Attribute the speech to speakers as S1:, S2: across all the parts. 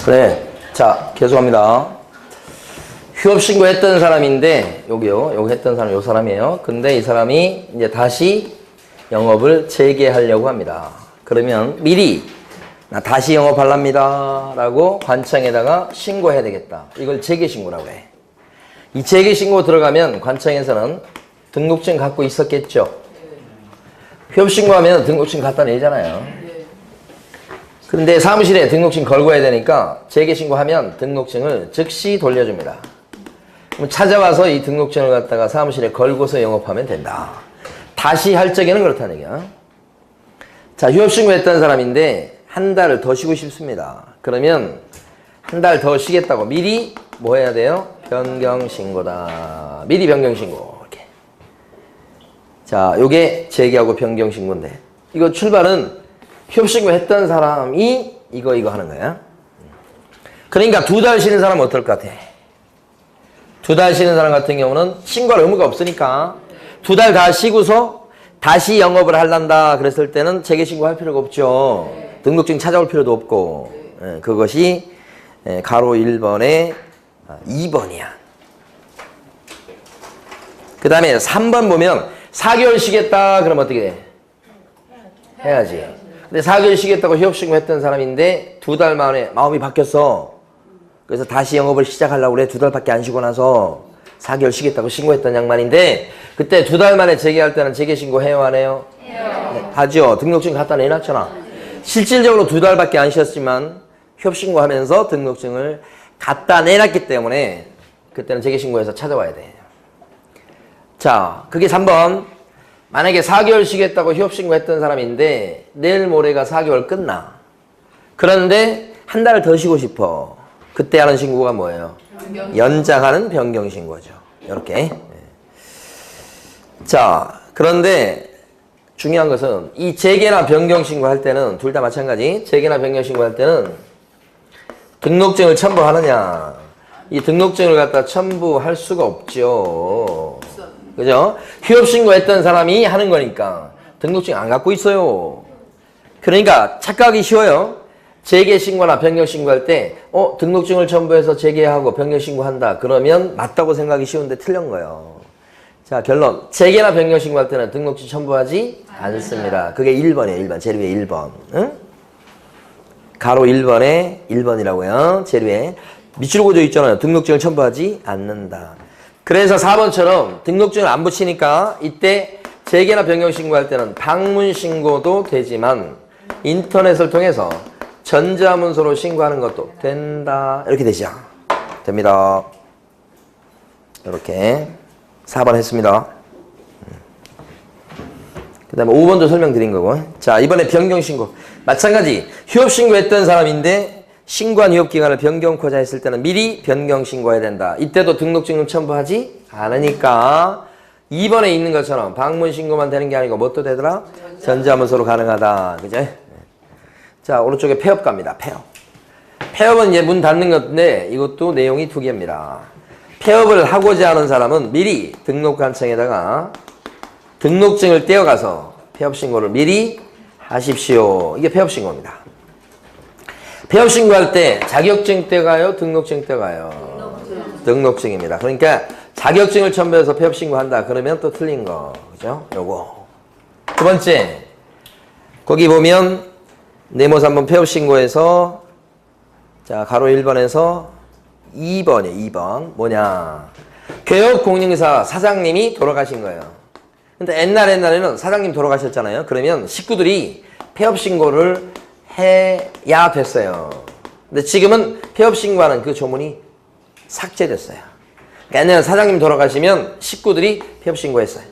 S1: 그래. 자, 계속합니다. 휴업신고 했던 사람인데, 여기요. 여기 했던 사람, 요 사람이에요. 근데 이 사람이 이제 다시 영업을 재개하려고 합니다. 그러면 미리, 나 다시 영업하랍니다. 라고 관청에다가 신고해야 되겠다. 이걸 재개신고라고 해. 이 재개신고 들어가면 관청에서는 등록증 갖고 있었겠죠. 휴업신고하면 등록증 갖다 내잖아요. 그런데 사무실에 등록증 걸고 와야 되니까 재개신고하면 등록증을 즉시 돌려줍니다. 그럼 찾아와서 이 등록증을 갖다가 사무실에 걸고서 영업하면 된다. 다시 할 적에는 그렇다는 얘기야. 자, 휴업신고했던 사람인데 한 달을 더 쉬고 싶습니다. 그러면 한 달 더 쉬겠다고 미리 뭐 해야 돼요? 변경신고다. 미리 변경신고. 이렇게. 자, 요게 재개하고 변경신고인데 이거 출발은 휴업신고 했던 사람이 이거 하는 거야. 그러니까 2달 쉬는 사람은 어떨 것 같아? 2달 쉬는 사람 같은 경우는 신고할 의무가 없으니까 2달 다 쉬고서 다시 영업을 할란다 그랬을 때는 재개신고할 필요가 없죠. 등록증 찾아올 필요도 없고. 그것이 가로 1번에 2번이야. 그 다음에 3번 보면 4개월 쉬겠다 그러면 어떻게 돼? 해야지. 근데 4개월 쉬겠다고 휴업신고 했던 사람인데 2달 만에 마음이 바뀌었어. 그래서 다시 영업을 시작하려고 그래. 2달밖에 안 쉬고 나서 4개월 쉬겠다고 신고했던 양반인데 그때 2달 만에 재개할 때는 재개신고 해요 안 해요? 해요. 네, 하죠. 등록증 갖다 내놨잖아. 실질적으로 2달밖에 안 쉬었지만 휴업신고하면서 등록증을 갖다 내놨기 때문에 그때는 재개신고해서 찾아와야 돼. 자, 그게 3번. 만약에 4개월 쉬겠다고 휴업신고 했던 사람인데 내일 모레가 4개월 끝나. 그런데 한 달 더 쉬고 싶어. 그때 하는 신고가 뭐예요? 연장하는 변경신고죠. 이렇게. 자, 그런데 중요한 것은 이 재개나 변경신고 할 때는 둘 다 마찬가지. 재개나 변경신고 할 때는 등록증을 첨부하느냐. 이 등록증을 갖다 첨부할 수가 없죠. 그죠? 휴업신고 했던 사람이 하는 거니까 등록증 안 갖고 있어요. 그러니까 착각하기 쉬워요. 재개신고나 변경신고할 때 등록증을 첨부해서 재개하고 변경신고한다. 그러면 맞다고 생각이 쉬운데 틀린 거예요. 자, 결론. 재개나 변경신고할 때는 등록증 첨부하지 않습니다. 그게 1번이에요. 1번. 재료의 1번. 응? 가로 1번에 1번이라고요. 재료에. 밑줄 그어져 있잖아요. 등록증을 첨부하지 않는다. 그래서 4번처럼 등록증을 안 붙이니까 이때 재개나 변경신고할 때는 방문신고도 되지만 인터넷을 통해서 전자문서로 신고하는 것도 된다. 이렇게 되죠. 됩니다. 이렇게 4번 했습니다. 그 다음에 5번도 설명드린 거고. 자, 이번에 변경신고. 마찬가지. 휴업신고 했던 사람인데 신고한 휴업기간을 변경코자 했을 때는 미리 변경신고해야 된다. 이때도 등록증을 첨부하지 않으니까 2번에 있는 것처럼 방문신고만 되는 게 아니고 뭣도 되더라? 전자문서로 가능하다. 그죠? 자, 오른쪽에 폐업 갑니다. 폐업. 폐업은 이제 문 닫는 건데 이것도 내용이 2개입니다. 폐업을 하고자 하는 사람은 미리 등록관청에다가 등록증을 떼어가서 폐업신고를 미리 하십시오. 이게 폐업신고입니다. 폐업신고할 때 자격증 떼가요? 등록증 떼가요? 등록증입니다. 그러니까 자격증을 첨부해서 폐업신고한다. 그러면 또 틀린 거. 그죠? 요거. 두 번째. 거기 보면 네모사 한번 폐업신고해서 자, 가로 1번에서 2번이에요. 2번. 뭐냐. 교육공인중개사 사장님이 돌아가신 거예요. 근데 옛날에는 사장님 돌아가셨잖아요. 그러면 식구들이 폐업신고를 해야 됐어요. 근데 지금은 폐업신고하는 그 조문이 삭제됐어요. 그러니까 옛날에 사장님 돌아가시면 식구들이 폐업신고했어요.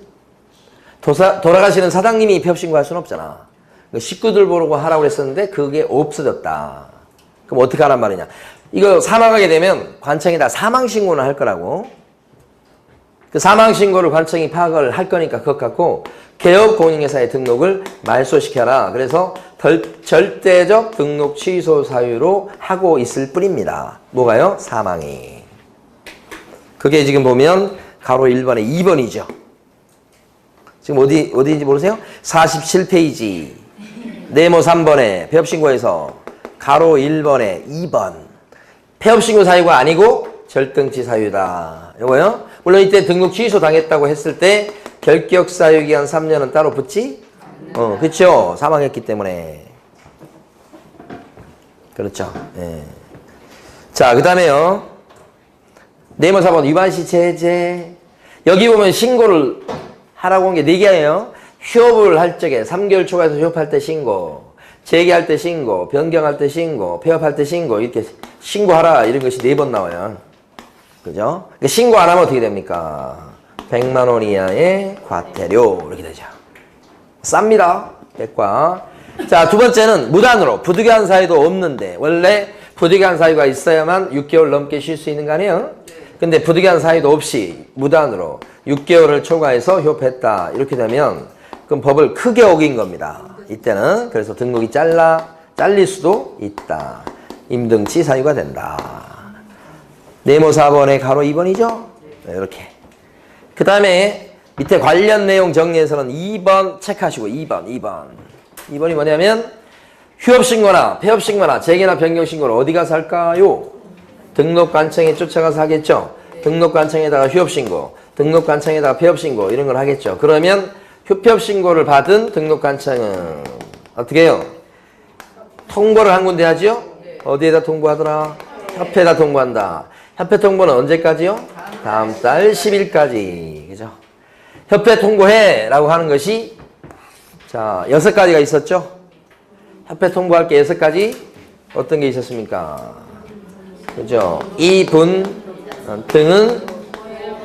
S1: 돌아가시는 사장님이 폐업신고할 수는 없잖아. 식구들 보라고 하라고 했었는데 그게 없어졌다. 그럼 어떻게 하란 말이냐. 이거 사망하게 되면 관청에다 사망신고는 할 거라고. 그 사망신고를 관청이 파악을 할 거니까 그것 갖고 개업공인중개사의 등록을 말소시켜라. 그래서 절대적 등록 취소 사유로 하고 있을 뿐입니다. 뭐가요? 사망이. 그게 지금 보면 가로 1번에 2번이죠. 지금 어디인지 모르세요? 47페이지. 네모 3번에 폐업신고에서 가로 1번에 2번. 폐업신고 사유가 아니고 절등치 사유다. 이거요? 물론 이때 등록 취소 당했다고 했을 때 결격 사유 기간 3년은 따로 붙지? 그렇죠. 사망했기 때문에. 그렇죠. 예. 자, 그 다음에요. 네모 4번 위반시 제재. 여기 보면 신고를 하라고 한 게 4개예요. 휴업을 할 적에 3개월 초과해서 휴업할 때 신고, 재개할 때 신고, 변경할 때 신고, 폐업할 때 신고, 이렇게 신고하라 이런 것이 4번 나와요. 그죠? 그러니까 신고 안 하면 어떻게 됩니까? 100만 원 이하의 과태료 이렇게 되죠. 쌉니다. 백과. 자, 두 번째는 무단으로 부득이한 사유도 없는데 원래 부득이한 사유가 있어야만 6개월 넘게 쉴 수 있는 거 아니에요? 근데 부득이한 사유도 없이 무단으로 6개월을 초과해서 휴업했다 이렇게 되면 그럼 법을 크게 어긴 겁니다. 이때는 그래서 등록이 잘릴 수도 있다. 임등치 사유가 된다. 네모 4번에 가로 2번이죠? 네, 이렇게. 그 다음에 밑에 관련 내용 정리해서는 2번 체크하시고 2번이 뭐냐면 휴업신고나 폐업신고나 재개나 변경신고를 어디 가서 할까요? 등록관청에 쫓아가서 하겠죠. 등록관청에다가 휴업신고, 등록관청에다가 폐업신고 이런 걸 하겠죠. 그러면 휴폐업신고를 받은 등록관청은 어떻게 해요? 통보를 한 군데 하죠? 어디에다 통보하더라? 협회에다 통보한다. 협회 통보는 언제까지요? 다음 달 10일까지. 그죠? 협회 통보해 라고 하는 것이 자 6가지가 있었죠? 협회 통보할 게 6가지 어떤 게 있었습니까? 그죠? 이분 등은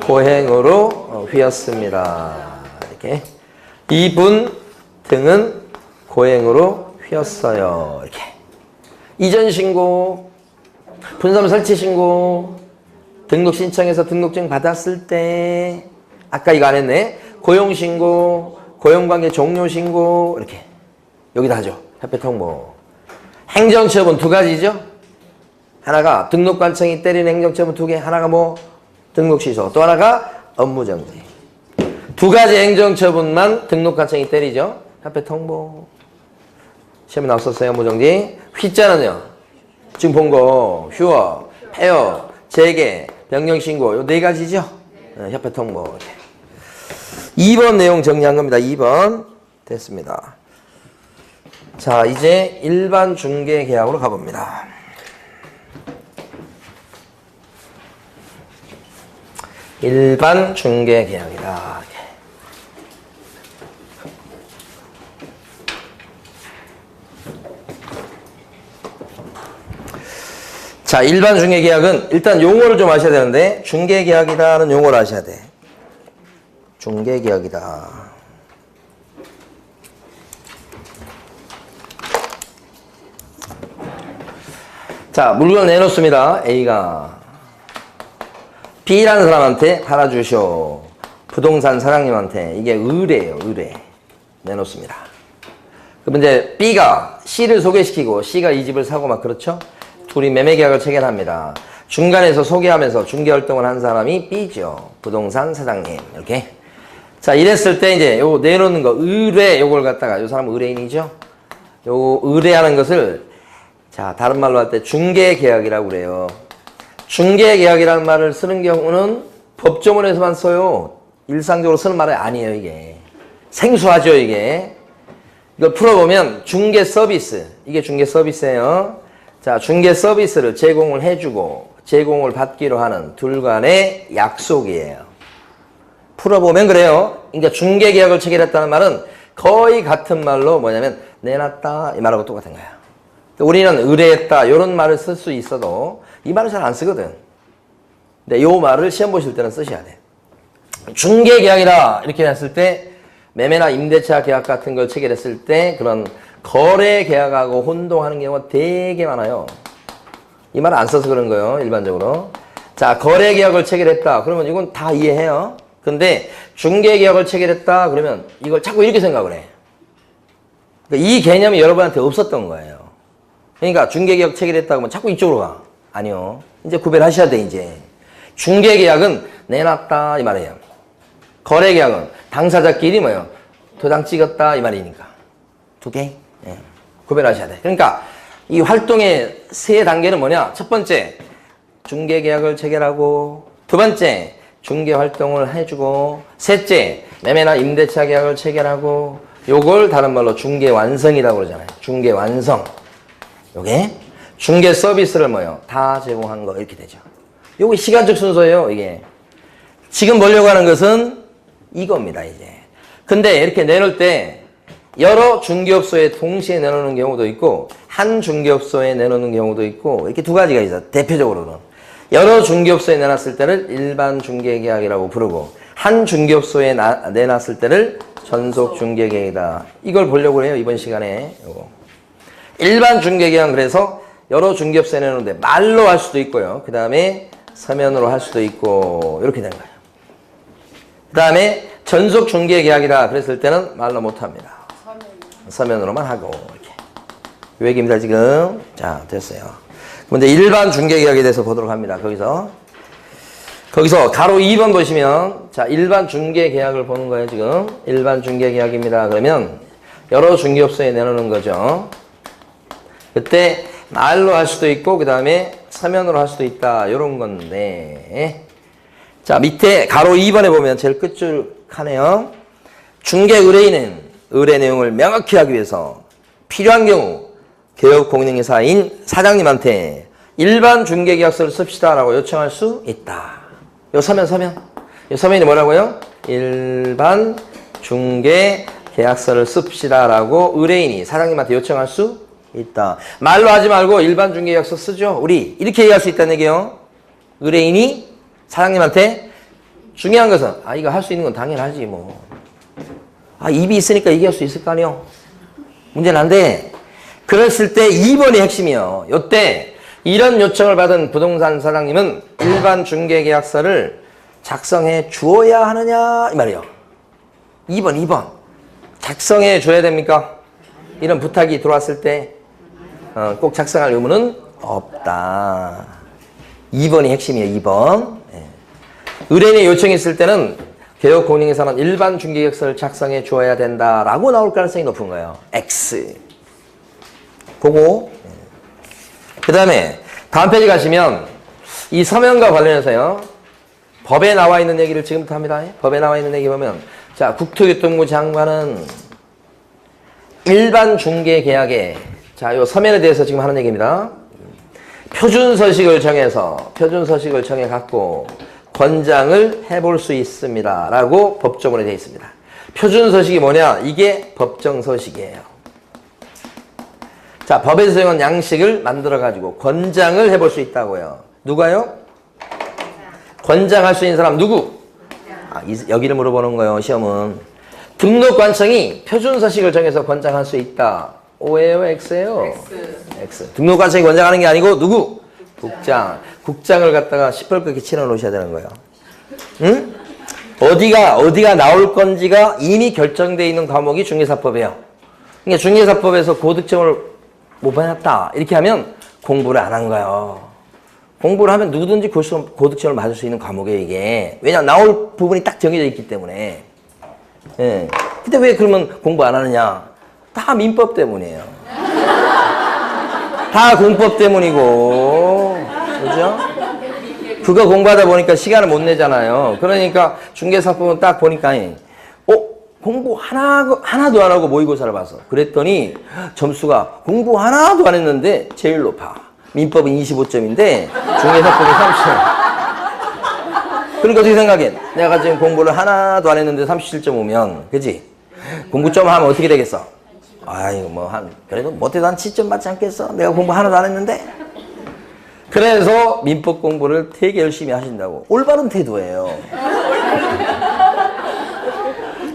S1: 고행으로 휘었습니다. 이렇게. 이분 등은 고행으로 휘었어요. 이렇게. 이전 신고, 분섬 설치 신고, 등록 신청해서 등록증 받았을 때, 아까 이거 안 했네. 고용 신고, 고용관계 종료 신고, 이렇게. 여기다 하죠. 협회 통보. 행정처분 2가지죠? 하나가 등록관청이 때리는 행정처분 2개, 하나가 뭐 등록 취소, 또 하나가 업무정지. 2가지 행정처분만 등록관청이 때리죠. 협회 통보. 시험에 나왔었어요. 업무정지. 휘자는요. 지금 본 거 휴업, 폐업, 재개, 변경신고 요 4가지죠. 네, 협회 통보. 2번 내용 정리한 겁니다. 2번 됐습니다. 자, 이제 일반 중개계약으로 가봅니다. 일반 중개계약이다. 자, 일반 중개계약은 일단 용어를 좀 아셔야 되는데 중개계약이라는 용어를 아셔야 돼. 중개계약이다. 자, 물건 내놓습니다. A가 B라는 사람한테 팔아주쇼. 부동산 사장님한테. 이게 의뢰예요. 의뢰. 내놓습니다. 그럼 이제 B가 C를 소개시키고 C가 이 집을 사고 막 그렇죠? 둘이 매매계약을 체결합니다. 중간에서 소개하면서 중개활동을 한 사람이 B죠. 부동산 사장님. 이렇게. 자, 이랬을 때 이제 요 내놓는 거 의뢰 요걸 갖다가 요 사람 의뢰인이죠? 요 의뢰하는 것을 자, 다른 말로 할 때 중개계약이라고 그래요. 중개계약이라는 말을 쓰는 경우는 법조문에서만 써요. 일상적으로 쓰는 말이 아니에요, 이게. 생소하죠, 이게. 이걸 풀어보면 중개 서비스. 이게 중개 서비스예요. 자, 중개 서비스를 제공을 해주고 제공을 받기로 하는 둘 간의 약속이에요. 풀어보면 그래요. 그러니까 중개계약을 체결했다는 말은 거의 같은 말로 뭐냐면 내놨다 이 말하고 똑같은 거야. 우리는 의뢰했다 이런 말을 쓸 수 있어도 이 말을 잘 안 쓰거든. 근데 이 말을 시험 보실 때는 쓰셔야 돼. 중개계약이다 이렇게 했을 때 매매나 임대차 계약 같은 걸 체결했을 때 그런 거래계약하고 혼동하는 경우가 되게 많아요. 이 말을 안 써서 그런 거예요. 일반적으로. 자, 거래계약을 체결했다. 그러면 이건 다 이해해요. 근데 중개계약을 체결했다. 그러면 이걸 자꾸 이렇게 생각을 해. 그러니까 이 개념이 여러분한테 없었던 거예요. 그러니까 중개계약 체결했다 그러면 자꾸 이쪽으로 가. 아니요. 이제 구별하셔야 돼, 이제. 중개계약은 내놨다 이 말이에요. 거래계약은 당사자끼리 뭐예요? 도장 찍었다 이 말이니까. 두 개. 예. 구별하셔야 돼. 그러니까 이 활동의 세 단계는 뭐냐? 첫 번째, 중개계약을 체결하고, 두 번째, 중개활동을 해주고, 셋째, 매매나 임대차 계약을 체결하고, 요걸 다른 말로 중개완성이라고 그러잖아요. 중개완성. 요게 중개 서비스를 뭐요? 다 제공한 거 이렇게 되죠. 요게 시간적 순서예요. 이게 지금 보려고 하는 것은 이겁니다. 이제 근데 이렇게 내놓을 때 여러 중개업소에 동시에 내놓는 경우도 있고 한 중개업소에 내놓는 경우도 있고 이렇게 두 가지가 있어요. 대표적으로는 여러 중개업소에 내놨을 때를 일반 중개계약이라고 부르고 한 중개업소에 내놨을 때를 전속 중개계약이다. 이걸 보려고 해요. 이번 시간에 요거. 일반 중개계약은 그래서 여러 중개업소에 내놓는데 말로 할 수도 있고요. 그 다음에 서면으로 할 수도 있고 이렇게 되는 거예요. 그 다음에 전속 중개계약이라 그랬을 때는 말로 못합니다. 서면으로만 하고 이렇게. 요 얘기입니다 지금. 자 됐어요. 그럼 이제 일반 중개계약에 대해서 보도록 합니다. 거기서 가로 2번 보시면 자 일반 중개계약을 보는 거예요 지금. 일반 중개계약입니다. 그러면 여러 중개업소에 내놓는 거죠. 그때 말로 할 수도 있고 그 다음에 서면으로 할 수도 있다 이런 건데 자 밑에 가로 2번에 보면 제일 끝줄 하네요. 중개 의뢰인은 의뢰 내용을 명확히 하기 위해서 필요한 경우 개업공인회사인 사장님한테 일반 중개계약서를 씁시다 라고 요청할 수 있다. 요 서면 요 서면이 뭐라고요? 일반 중개계약서를 씁시다 라고 의뢰인이 사장님한테 요청할 수 있다. 말로 하지 말고 일반 중개계약서 쓰죠. 우리 이렇게 얘기할 수 있다는 얘기예요. 의뢰인이 사장님한테 중요한 것은 이거 할 수 있는 건 당연하지 뭐. 입이 있으니까 얘기할 수 있을 거 아니요. 문제는 안 돼. 그랬을 때 2번이 핵심이요. 요때 이런 요청을 받은 부동산 사장님은 일반 중개계약서를 작성해 주어야 하느냐 이 말이에요. 2번 작성해 줘야 됩니까? 이런 부탁이 들어왔을 때 꼭 작성할 의무는 없다. 2번이 핵심이에요. 2번. 의뢰인의 요청이 있을 때는 개업공인회사는 일반 중개계약서를 작성해 주어야 된다라고 나올 가능성이 높은 거예요. X. 그거. 그 다음에 다음 페이지 가시면 이 서면과 관련해서요. 법에 나와 있는 얘기를 지금부터 합니다. 법에 나와 있는 얘기 보면 자 국토교통부 장관은 일반 중개계약에 자, 요 서면에 대해서 지금 하는 얘기입니다. 표준서식을 정해 갖고 권장을 해볼 수 있습니다. 라고 법조문에 되어 있습니다. 표준서식이 뭐냐? 이게 법정서식이에요. 자, 법에서 정한 양식을 만들어 가지고 권장을 해볼 수 있다고요. 누가요? 권장할 수 있는 사람 누구? 여기를 물어보는 거예요. 시험은. 등록관청이 표준서식을 정해서 권장할 수 있다. O예요? X예요? X. 등록관청이 권장하는 게 아니고 누구? 국장을 갖다가 시뻘겋게 칠해 놓으셔야 되는 거예요. 응? 어디가 나올 건지가 이미 결정되어 있는 과목이 중개사법이에요. 그러니까 중개사법에서 고득점을 못 받았다. 이렇게 하면 공부를 안 한 거예요. 공부를 하면 누구든지 고득점을 맞을 수 있는 과목이에요, 이게. 왜냐면 나올 부분이 딱 정해져 있기 때문에. 예. 근데 왜 그러면 공부 안 하느냐? 다 민법 때문이에요. 다 공법 때문이고. 그죠? 그거 공부하다 보니까 시간을 못 내잖아요. 그러니까 중개사법은 딱 보니까 공부 하나도 안 하고 모의고사를 봐서 그랬더니 점수가 공부 하나도 안 했는데 제일 높아. 민법은 25점인데 중개사법은 30점. 그러니까 어떻게 생각해? 내가 지금 공부를 하나도 안 했는데 37.5면 그지? 공부 좀 하면 어떻게 되겠어? 그래도 못해도 한 7점 받지 않겠어? 내가 공부 하나도 안 했는데? 그래서 민법 공부를 되게 열심히 하신다고. 올바른 태도예요.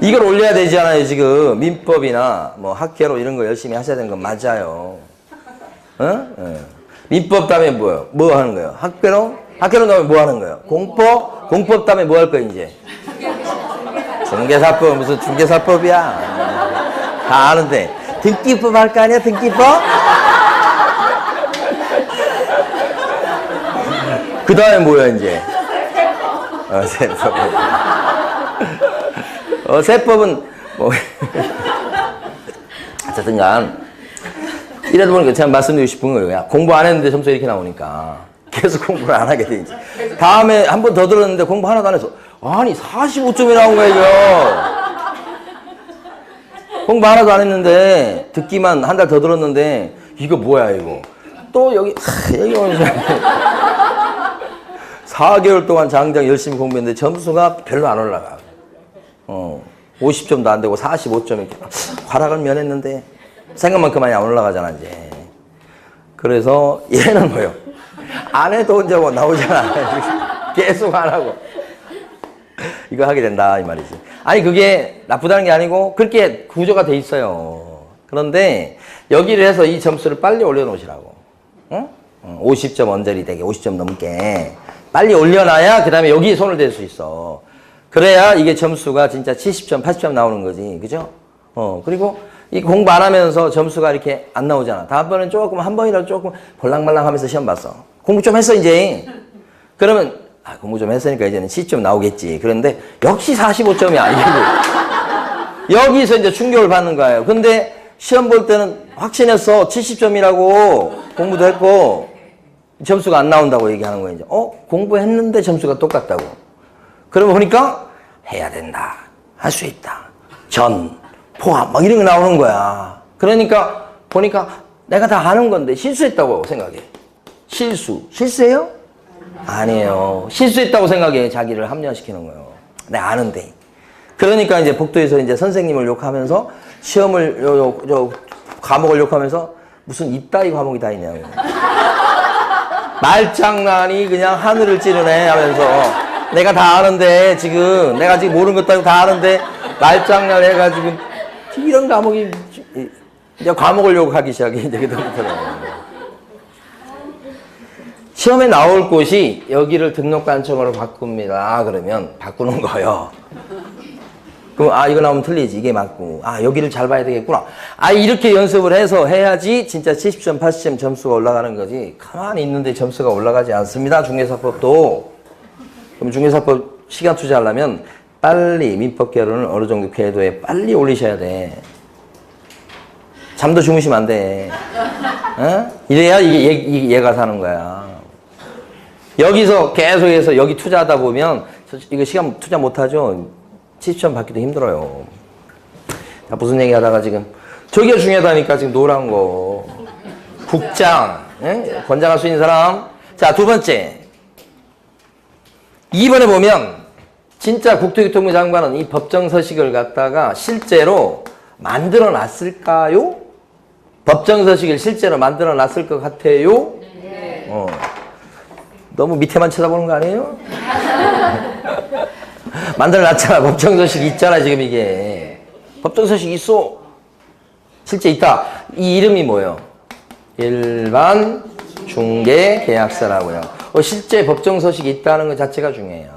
S1: 이걸 올려야 되잖아요, 지금. 민법이나 학회로 이런 거 열심히 하셔야 되는 건 맞아요. 민법 다음에 뭐예요? 뭐 하는 거예요? 학회로 다음에 뭐 하는 거예요? 공법 다음에 뭐 할 거예요, 이제? 중개사법, 무슨 중개사법이야. 다 아는데. 등기법 할 거 아니야, 등기법? 그 다음에 뭐야, 이제? 세법. 세법은 뭐. 어쨌든 간 이러다 보니까 제가 말씀드리고 싶은 거예요. 공부 안 했는데 점수가 이렇게 나오니까 계속 공부를 안 하게 되지. 다음에 한 번 더 들었는데 공부 하나도 안 해서 아니 45점이 나온 거야 이거. 공부 하나도 안 했는데 듣기만 한 달 더 들었는데 이거 뭐야 이거. 또 여기 오면서 4개월 동안 장장 열심히 공부했는데 점수가 별로 안 올라가. 50점도 안 되고 45점 이렇게 과락을 면했는데 생각만큼 많이 안 올라가잖아 이제. 그래서 얘는 뭐요? 안 해도 이제 뭐 나오잖아. 계속 안 하고 이거 하게 된다 이 말이지. 아니 그게 나쁘다는 게 아니고 그렇게 구조가 돼 있어요. 그런데 여기를 해서 이 점수를 빨리 올려놓으시라고. 응? 50점 언저리 되게 50점 넘게 빨리 올려놔야 그 다음에 여기에 손을 댈 수 있어. 그래야 이게 점수가 진짜 70점 80점 나오는 거지. 그죠? 그리고 이 공부 안 하면서 점수가 이렇게 안 나오잖아. 다음번엔 조금 한 번이라도 조금 볼랑말랑 하면서 시험 봤어. 공부 좀 했어 이제. 그러면 공부 좀 했으니까 이제는 C점 나오겠지. 그런데 역시 45점이야. 여기서 이제 충격을 받는 거예요. 근데 시험 볼 때는 확신했어. 70점이라고 공부도 했고 점수가 안 나온다고 얘기하는 거예요. 이제. 공부했는데 점수가 똑같다고. 그러면 보니까 해야 된다. 할 수 있다. 전, 포함 막 이런 거 나오는 거야. 그러니까 보니까 내가 다 아는 건데 실수했다고 생각해. 실수예요? 아니에요. 실수했다고 생각해. 자기를 합리화시키는 거예요. 내가 아는데. 그러니까 이제 복도에서 이제 선생님을 욕하면서 시험을 과목을 욕하면서 무슨 이따위 과목이 다 있냐고. 말장난이 그냥 하늘을 찌르네 하면서 내가 다 아는데 지금 내가 지금 모르는 것도 아니고 다 아는데 말장난 해가지고 이런 과목이 이제 과목을 욕하기 시작해. 이제 그때부터는. 시험에 나올 곳이 여기를 등록관청으로 바꿉니다. 그러면 바꾸는 거예요. 그럼 이거 나오면 틀리지. 이게 맞고. 여기를 잘 봐야 되겠구나. 이렇게 연습을 해서 해야지 진짜 70점, 80점 점수가 올라가는 거지. 가만히 있는데 점수가 올라가지 않습니다. 중개사법도. 그럼 중개사법 시간 투자하려면 빨리 민법 개론을 어느 정도 궤도에 빨리 올리셔야 돼. 잠도 주무시면 안 돼. 이래야 이게 얘가 사는 거야. 여기서 계속해서 여기 투자하다 보면 이거 시간 투자 못하죠. 70점 받기도 힘들어요. 무슨 얘기 하다가 지금 저게 중요하다니까 지금 노란 거. 국장. 권장할 수 있는 사람. 자, 두 번째. 2번에 보면 진짜 국토교통부 장관은 이 법정서식을 갖다가 실제로 만들어 놨을까요? 법정서식을 실제로 만들어 놨을 것 같아요? 네. 너무 밑에만 쳐다보는 거 아니에요? 만들어 놨잖아. 법정서식 있잖아 지금 이게. 법정서식 있어. 실제 있다. 이 이름이 뭐예요? 일반 중개 계약서라고요. 실제 법정서식이 있다는 것 자체가 중요해요.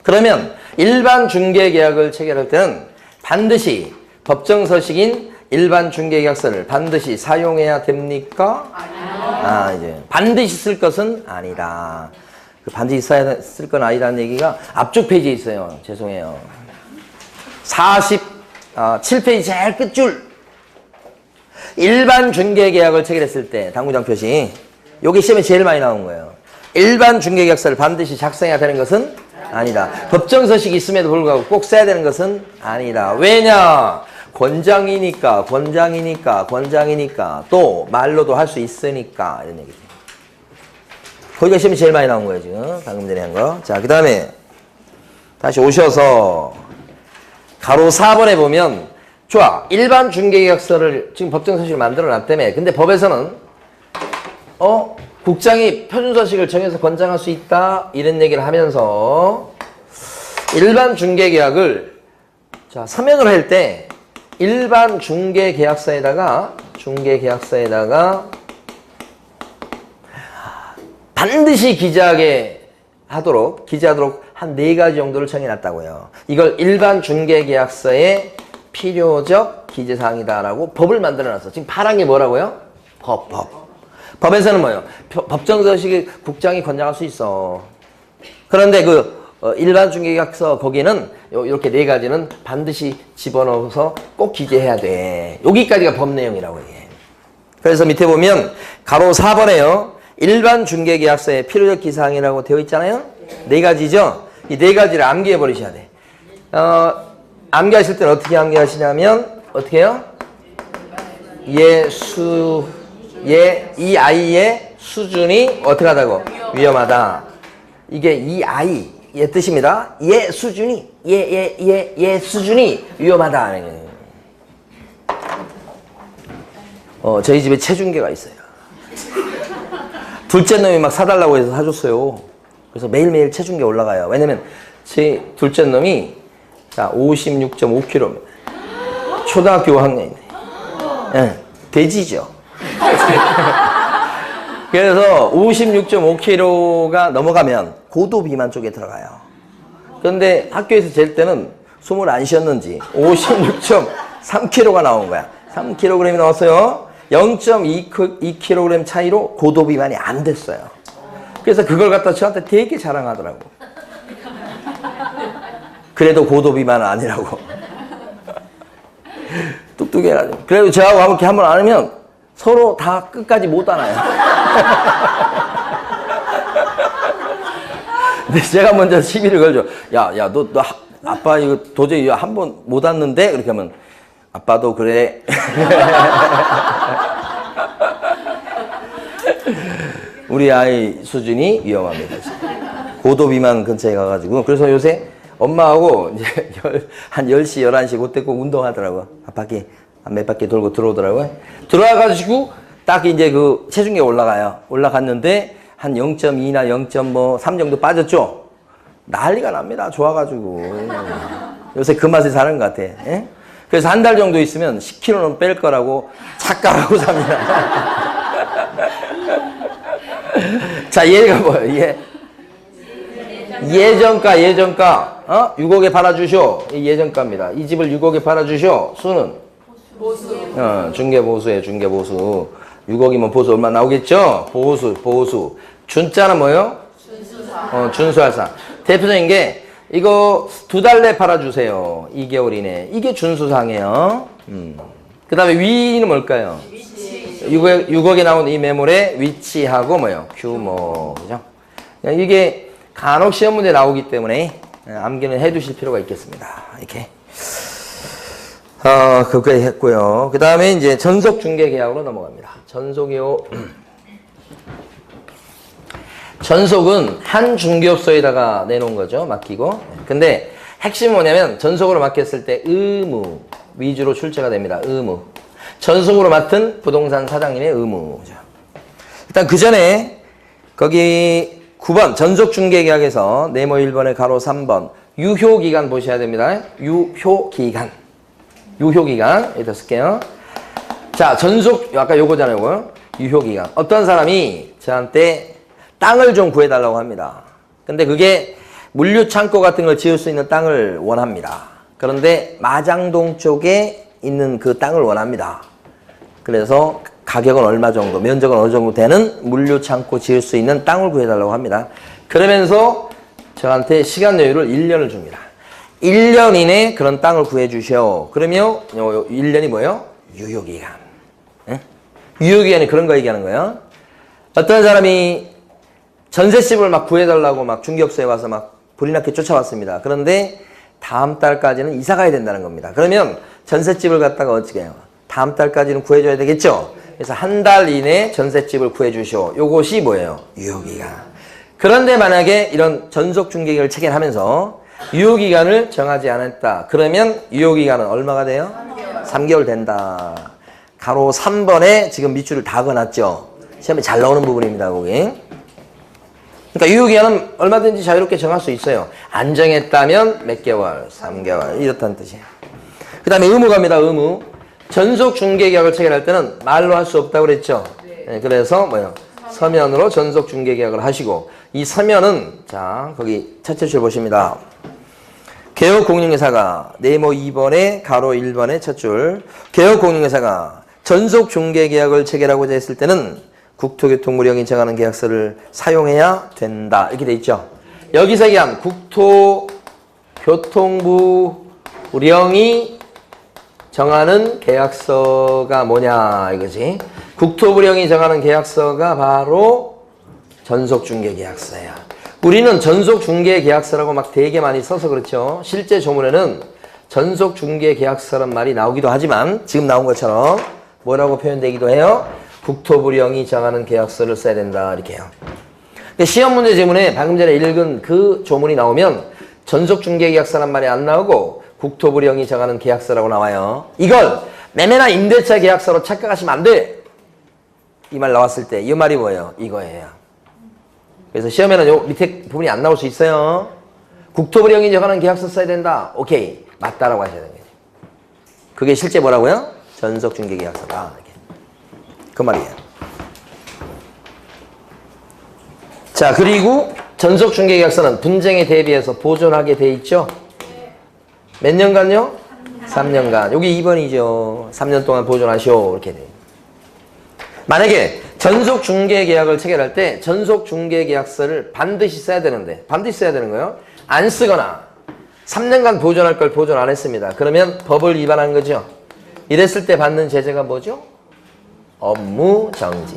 S1: 그러면 일반 중개 계약을 체결할 때는 반드시 법정서식인 일반 중개 계약서를 반드시 사용해야 됩니까? 이제 반드시 쓸 것은 아니다. 반드시 쓸 건 아니라는 얘기가 앞쪽 페이지에 있어요. 죄송해요. 47페이지 제일 끝줄. 일반 중개 계약을 체결했을 때 당구장 표시. 요게 시험에 제일 많이 나온 거예요. 일반 중개 계약서를 반드시 작성해야 되는 것은 아니다. 법정서식이 있음에도 불구하고 꼭 써야 되는 것은 아니다. 왜냐? 권장이니까 또 말로도 할 수 있으니까 이런 얘기죠. 거기가 시험이 제일 많이 나온 거예요 지금 방금 전에 한 거. 자, 그 다음에 다시 오셔서 가로 4번에 보면 좋아. 일반 중개계약서를 지금 법정서식을 만들어 놨다며. 근데 법에서는 국장이 표준서식을 정해서 권장할 수 있다 이런 얘기를 하면서 일반 중개계약을 자 서면으로 할 때 일반 중개계약서에다가 반드시 기재하게 하도록 한 4가지 정도를 정해놨다고요. 이걸 일반 중개계약서의 필요적 기재사항이다라고 법을 만들어놨어. 지금 파란 게 뭐라고요? 법에서는 뭐예요? 법정서식이 국장이 권장할 수 있어. 그런데 일반 중개계약서 거기는 이렇게 네 가지는 반드시 집어넣어서 꼭 기재해야 돼. 여기까지가 법 내용이라고 해. 그래서 밑에 보면 가로 4번에요. 일반 중개계약서의 필요적 기사항이라고 되어 있잖아요. 네 가지죠. 이 네 가지를 암기해 버리셔야 돼. 암기하실 때는 어떻게 암기하시냐면 어떻게 해요? 이 아이의 수준이 어떻게 하다고? 위험하다. 이게 이 아이의 뜻입니다. 얘 수준이 얘 수준이 위험하다. 저희 집에 체중계가 있어요. 둘째 놈이 막 사달라고 해서 사줬어요. 그래서 매일매일 체중계 올라가요. 왜냐면 제 둘째 놈이 56.5kg. 초등학교 5학년인데. 네, 돼지죠. 그래서 56.5kg가 넘어가면 고도비만 쪽에 들어가요. 그런데 학교에서 잴 때는 숨을 안 쉬었는지 56.3kg가 나온 거야. 3kg이 나왔어요. 0.2kg 차이로 고도비만이 안 됐어요. 그래서 그걸 갖다 저한테 되게 자랑하더라고. 그래도 고도비만은 아니라고. 뚝뚝해가지고. 그래도 저하고 이렇게 한번 안 하면 서로 다 끝까지 못 안아요. 근데 제가 먼저 시비를 걸죠. 야, 너 아빠 이거 도저히 한 번 못 왔는데? 그렇게 하면 아빠도 그래. 우리 아이 수준이 위험합니다. 고도 비만 근처에 가가지고. 그래서 요새 엄마하고 이제 한 10시, 11시 그때 꼭 운동하더라고. 바퀴, 몇 바퀴 돌고 들어오더라고요. 들어와가지고 딱 이제 그 체중계 올라가요. 올라갔는데 한 0.2나 0.3 정도 빠졌죠? 난리가 납니다. 좋아가지고. 요새 그 맛에 사는 것 같아. 예? 그래서 한 달 정도 있으면 10kg는 뺄 거라고 착각하고 삽니다. 자, 얘가 뭐예요? 예정가. 6억에 팔아주쇼. 이 예정가입니다. 이 집을 6억에 팔아주쇼. 수는? 보수. 중개보수예요, 중개보수. 6억이면 보수 얼마 나오겠죠? 보수. 준자는 뭐예요? 준수사. 준수할사. 대표적인 게, 이거 2달 내 팔아주세요. 2개월 이내. 이게 준수상이에요. 그 다음에 위는 뭘까요? 위치. 6억에 나온 이 매물의 위치하고 뭐예요? 규모. 그죠? 이게 간혹 시험 문제 나오기 때문에 암기는 해 두실 필요가 있겠습니다. 이렇게. 그거까지 했고요. 그 다음에 이제 전속 중개 계약으로 넘어갑니다. 전속은 한 중개업소에다가 내놓은 거죠. 맡기고. 근데 핵심은 뭐냐면 전속으로 맡겼을 때 의무 위주로 출제가 됩니다. 의무. 전속으로 맡은 부동산 사장님의 의무죠. 일단 그 전에 거기 9번 전속 중개 계약에서 네모 1번에 가로 3번 유효기간 보셔야 됩니다. 유효기간. 여기다 쓸게요. 자, 전속 아까 요거잖아요. 요거. 유효기간. 어떤 사람이 저한테 땅을 좀 구해달라고 합니다. 근데 그게 물류창고 같은 걸 지을 수 있는 땅을 원합니다. 그런데 마장동 쪽에 있는 그 땅을 원합니다. 그래서 가격은 얼마 정도, 면적은 어느 정도 되는 물류창고 지을 수 있는 땅을 구해달라고 합니다. 그러면서 저한테 시간 여유를 1년을 줍니다. 1년 이내에 그런 땅을 구해주셔. 그러면 1년이 뭐예요? 유효기간. 네? 유효기간이 그런 거 얘기하는 거예요. 어떤 사람이 전셋집을 막 구해달라고 막 중개업소에 와서 막 불이 나게 쫓아왔습니다. 그런데 다음 달까지는 이사 가야 된다는 겁니다. 그러면 전셋집을 갖다가 어떻게 해요? 다음 달까지는 구해줘야 되겠죠? 그래서 한 달 이내에 전셋집을 구해주시오. 요것이 뭐예요? 유효기간. 그런데 만약에 이런 전속 중개계약을 체결하면서 유효기간을 정하지 않았다. 그러면 유효기간은 얼마가 돼요? 3개월 된다. 가로 3번에 지금 밑줄을 다 그어놨죠? 시험에 잘 나오는 부분입니다, 거기. 그러니까 유효기간은 얼마든지 자유롭게 정할 수 있어요. 안 정했다면 몇 개월, 3개월 이렇다는 뜻이에요. 그 다음에 의무 갑니다. 의무. 전속 중개계약을 체결할 때는 말로 할 수 없다고 그랬죠. 네, 그래서 뭐요? 서면으로 전속 중개계약을 하시고 이 서면은 자 거기 첫째 줄 보십니다. 개업공인회사가 네모 2번에 가로 1번에 첫 줄. 개업공인회사가 전속 중개계약을 체결하고자 했을 때는 국토교통부령이 정하는 계약서를 사용해야 된다. 이렇게 돼 있죠. 여기서 얘기한 국토교통부령이 정하는 계약서가 뭐냐 이거지. 국토부령이 정하는 계약서가 바로 전속중개계약서야. 우리는 전속중개계약서라고 막 되게 많이 써서 그렇죠. 실제 조문에는 전속중개계약서란 말이 나오기도 하지만 지금 나온 것처럼 뭐라고 표현되기도 해요? 국토부령이 정하는 계약서를 써야 된다 이렇게 해요. 근데 시험 문제 지문에 방금 전에 읽은 그 조문이 나오면 전속중개계약서란 말이 안 나오고 국토부령이 정하는 계약서라고 나와요. 이걸 매매나 임대차 계약서로 착각하시면 안 돼. 이 말 나왔을 때 이 말이 뭐예요? 이거예요. 그래서 시험에는 요 밑에 부분이 안 나올 수 있어요. 국토부령이 정하는 계약서 써야 된다. 오케이. 맞다라고 하셔야 됩니다. 그게 실제 뭐라고요? 전속중개계약서다. 이렇게. 그 말이에요. 자, 그리고 전속중개계약서는 분쟁에 대비해서 보존하게 돼 있죠? 몇 년간요? 3년간. 여기 2번이죠. 3년 동안 보존하시오. 이렇게 돼요. 만약에 전속중개계약을 체결할 때 전속중개계약서를 반드시 써야 되는데 반드시 써야 되는 거예요. 안 쓰거나 3년간 보존할 걸 보존 안 했습니다. 그러면 법을 위반한 거죠. 이랬을 때 받는 제재가 뭐죠? 업무정지.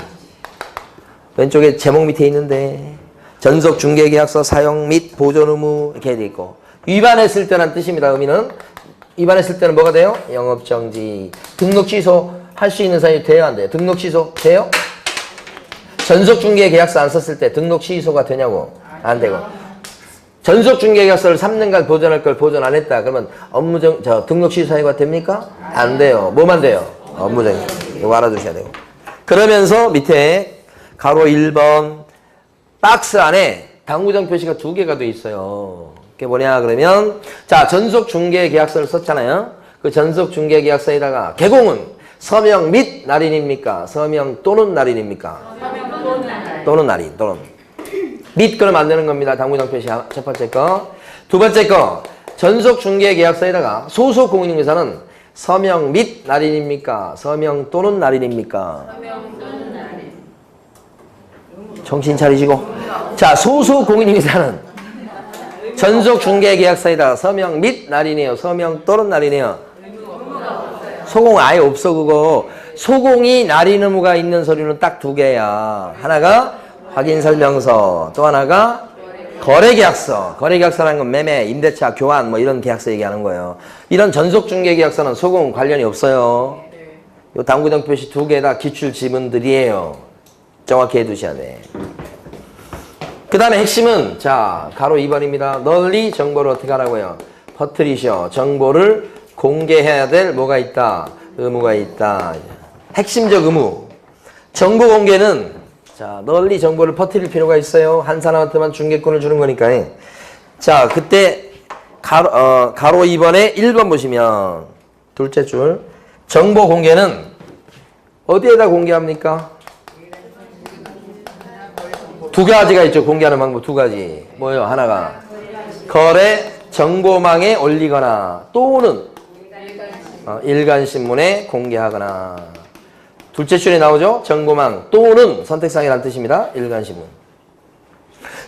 S1: 왼쪽에 제목 밑에 있는데 전속중개계약서 사용 및 보존 의무 이렇게 돼 있고 위반했을 때란 뜻입니다. 의미는 위반했을 때는 뭐가 돼요? 영업정지. 등록 취소 할 수 있는 사람이 돼야 안 돼요? 등록 취소 돼요? 전속중개계약서 안 썼을 때 등록 취소가 되냐고? 안 되고. 전속중개계약서를 3년간 보존할 걸 보존 안 했다. 그러면 등록 취소 사유가 됩니까? 안 돼요. 뭐만 돼요? 업무정지. 이거 알아두셔야 되고. 그러면서 밑에 가로 1번 박스 안에 당구장 표시가 2개가 돼 있어요. 그게 뭐냐 그러면 자 전속중개계약서를 썼잖아요. 그 전속중개계약서에다가 개공은 서명 및 날인입니까? 서명 또는 날인입니까? 서명 또는 날인. 또는 날인. 또는. 및 그러면 안 되는 겁니다. 당구장 표시 첫 번째 거. 두 번째 거. 전속중개계약서에다가 소속공인중개사는 서명 및 날인입니까? 서명 또는 날인입니까? 서명 또는 날인. 정신 차리시고. 자, 소속공인중개사는 전속중개계약서에다가 서명 및 날인이에요. 서명 또는 날인이에요. 소공 아예 없어 그거. 소공이 날인 의무가 있는 서류는 딱 2개야. 하나가 확인설명서, 또 하나가 거래계약서. 거래계약서라는 건 매매, 임대차, 교환 뭐 이런 계약서 얘기하는 거예요. 이런 전속중개계약서는 소공 관련이 없어요. 요 당구장 표시 2개 다 기출 지문들이에요. 정확히 해두셔야 돼. 그 다음에 핵심은 자 가로 2번입니다. 널리 정보를 어떻게 하라고요? 퍼뜨리셔. 정보를 공개해야 될 뭐가 있다? 의무가 있다. 핵심적 의무. 정보 공개는 자 널리 정보를 퍼뜨릴 필요가 있어요. 한 사람한테만 중개권을 주는 거니까. 자 그때 가로 2번에 1번 보시면 둘째 줄 정보 공개는 어디에다 공개합니까? 2가지가 있죠. 공개하는 방법 2가지. 뭐예요? 하나가 거래 정보망에 올리거나 또는 일간신문에 공개하거나. 둘째 줄에 나오죠? 정보망 또는 선택상이라는 뜻입니다. 일간신문.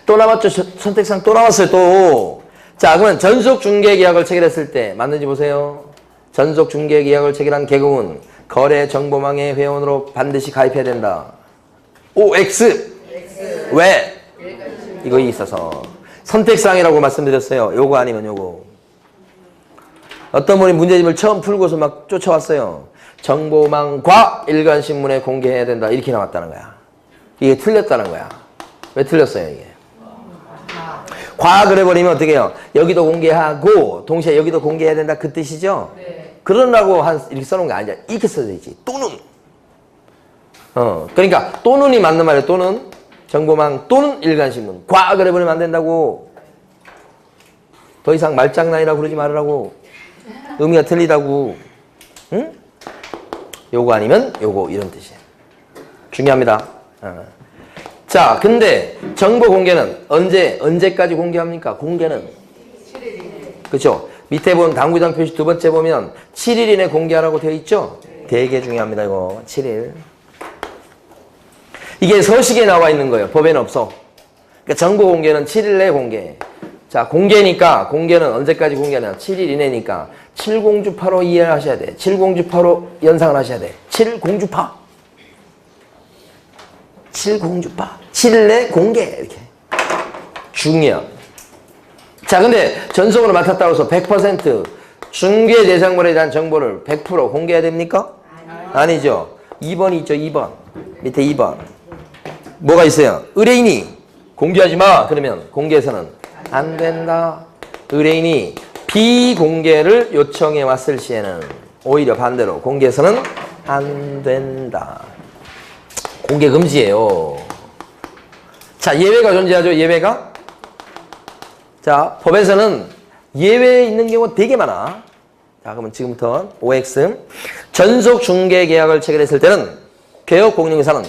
S1: 또 남았죠? 선택상 또 나왔어요. 또. 자 그러면 전속중개계약을 체결했을 때 맞는지 보세요. 전속중개계약을 체결한 개공은 거래 정보망의 회원으로 반드시 가입해야 된다. OX. 왜? 이거 있어서. 선택상이라고 말씀드렸어요. 요거 아니면 요거. 어떤 분이 문제집을 처음 풀고서 막 쫓아왔어요. 정보망과 일간신문에 공개해야 된다. 이렇게 나왔다는 거야. 이게 틀렸다는 거야. 왜 틀렸어요 이게? 과학을 해버리면 어떻게 해요? 여기도 공개하고 동시에 여기도 공개해야 된다 그 뜻이죠? 네. 그러려고 이렇게 써놓은 게 아니야. 이렇게 써져 있지. 또는. 그러니까 또는이 맞는 말이에요. 또는. 정보망 또는 일간신문. 과학을 해버리면 안 된다고. 더 이상 말장난이라고 그러지 말으라고. 의미가 틀리다고. 응? 요거 아니면 요거 이런 뜻이에요. 중요합니다. 자, 근데 정보 공개는 언제까지 공개합니까? 공개는 7일. 그렇죠? 밑에 본 당구장 표시 2번째 보면 7일 이내 공개하라고 되어 있죠? 되게 중요합니다. 이거 7일. 이게 서식에 나와 있는 거예요. 법에는 없어. 그러니까 정보 공개는 7일 내에 공개. 자, 공개니까 공개는 언제까지 공개냐? 7일 이내니까 7공주파로 이해하셔야 돼. 7공주파로 연상을 하셔야 돼. 7공주파. 7공주파. 7일 내 공개. 이렇게. 중요. 자, 근데 전속으로 맡았다고 해서 100% 중개 대상물에 대한 정보를 100% 공개해야 됩니까? 아니죠. 2번이 있죠. 2번. 밑에 2번. 뭐가 있어요? 의뢰인이 공개하지 마. 그러면 공개해서는 안 된다. 의뢰인이 비공개를 요청해 왔을 시에는 오히려 반대로 공개해서는 안 된다. 공개 금지예요. 자, 예외가 존재하죠. 예외가. 자, 법에서는 예외 있는 경우가 되게 많아. 자, 그러면 지금부터 OX. 전속 중개 계약을 체결했을 때는 개업공인중개사는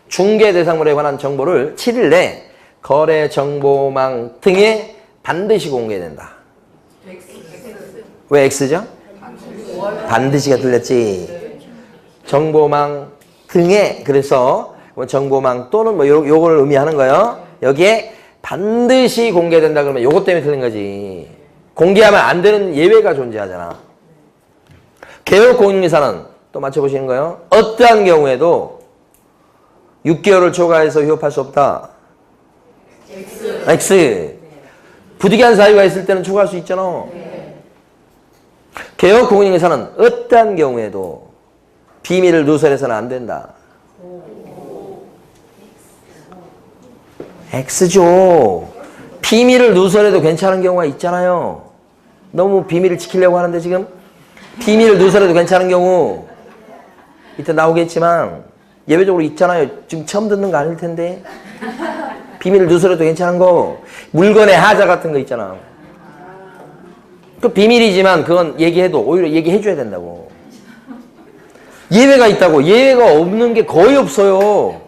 S1: 중개 대상물에 관한 정보를 7일 내 거래 정보망 등에 반드시 공개된다. 왜 X죠? 반드시가 들렸지. 정보망 등에, 그래서 정보망 또는 뭐 요거를 의미하는 거예요. 여기에 반드시 공개된다 그러면 요것 때문에 틀린 거지. 공개하면 안 되는 예외가 존재하잖아. 개업공인중개사는 또 맞춰보시는 거예요. 어떠한 경우에도 6개월을 초과해서 휴업할 수 없다. X. 부득이한 사유가 있을 때는 초과할 수 있잖아. 개업공인중개사는 어떠한 경우에도 비밀을 누설해서는 안 된다. X죠. 비밀을 누설해도 괜찮은 경우가 있잖아요. 너무 비밀을 지키려고 하는데 지금 비밀을 누설해도 괜찮은 경우 이따 나오겠지만 예외적으로 있잖아요. 지금 처음 듣는 거 아닐 텐데. 비밀을 누설해도 괜찮은 거. 물건의 하자 같은 거 있잖아. 그 비밀이지만 그건 얘기해도 오히려 얘기해줘야 된다고. 예외가 있다고. 예외가 없는 게 거의 없어요.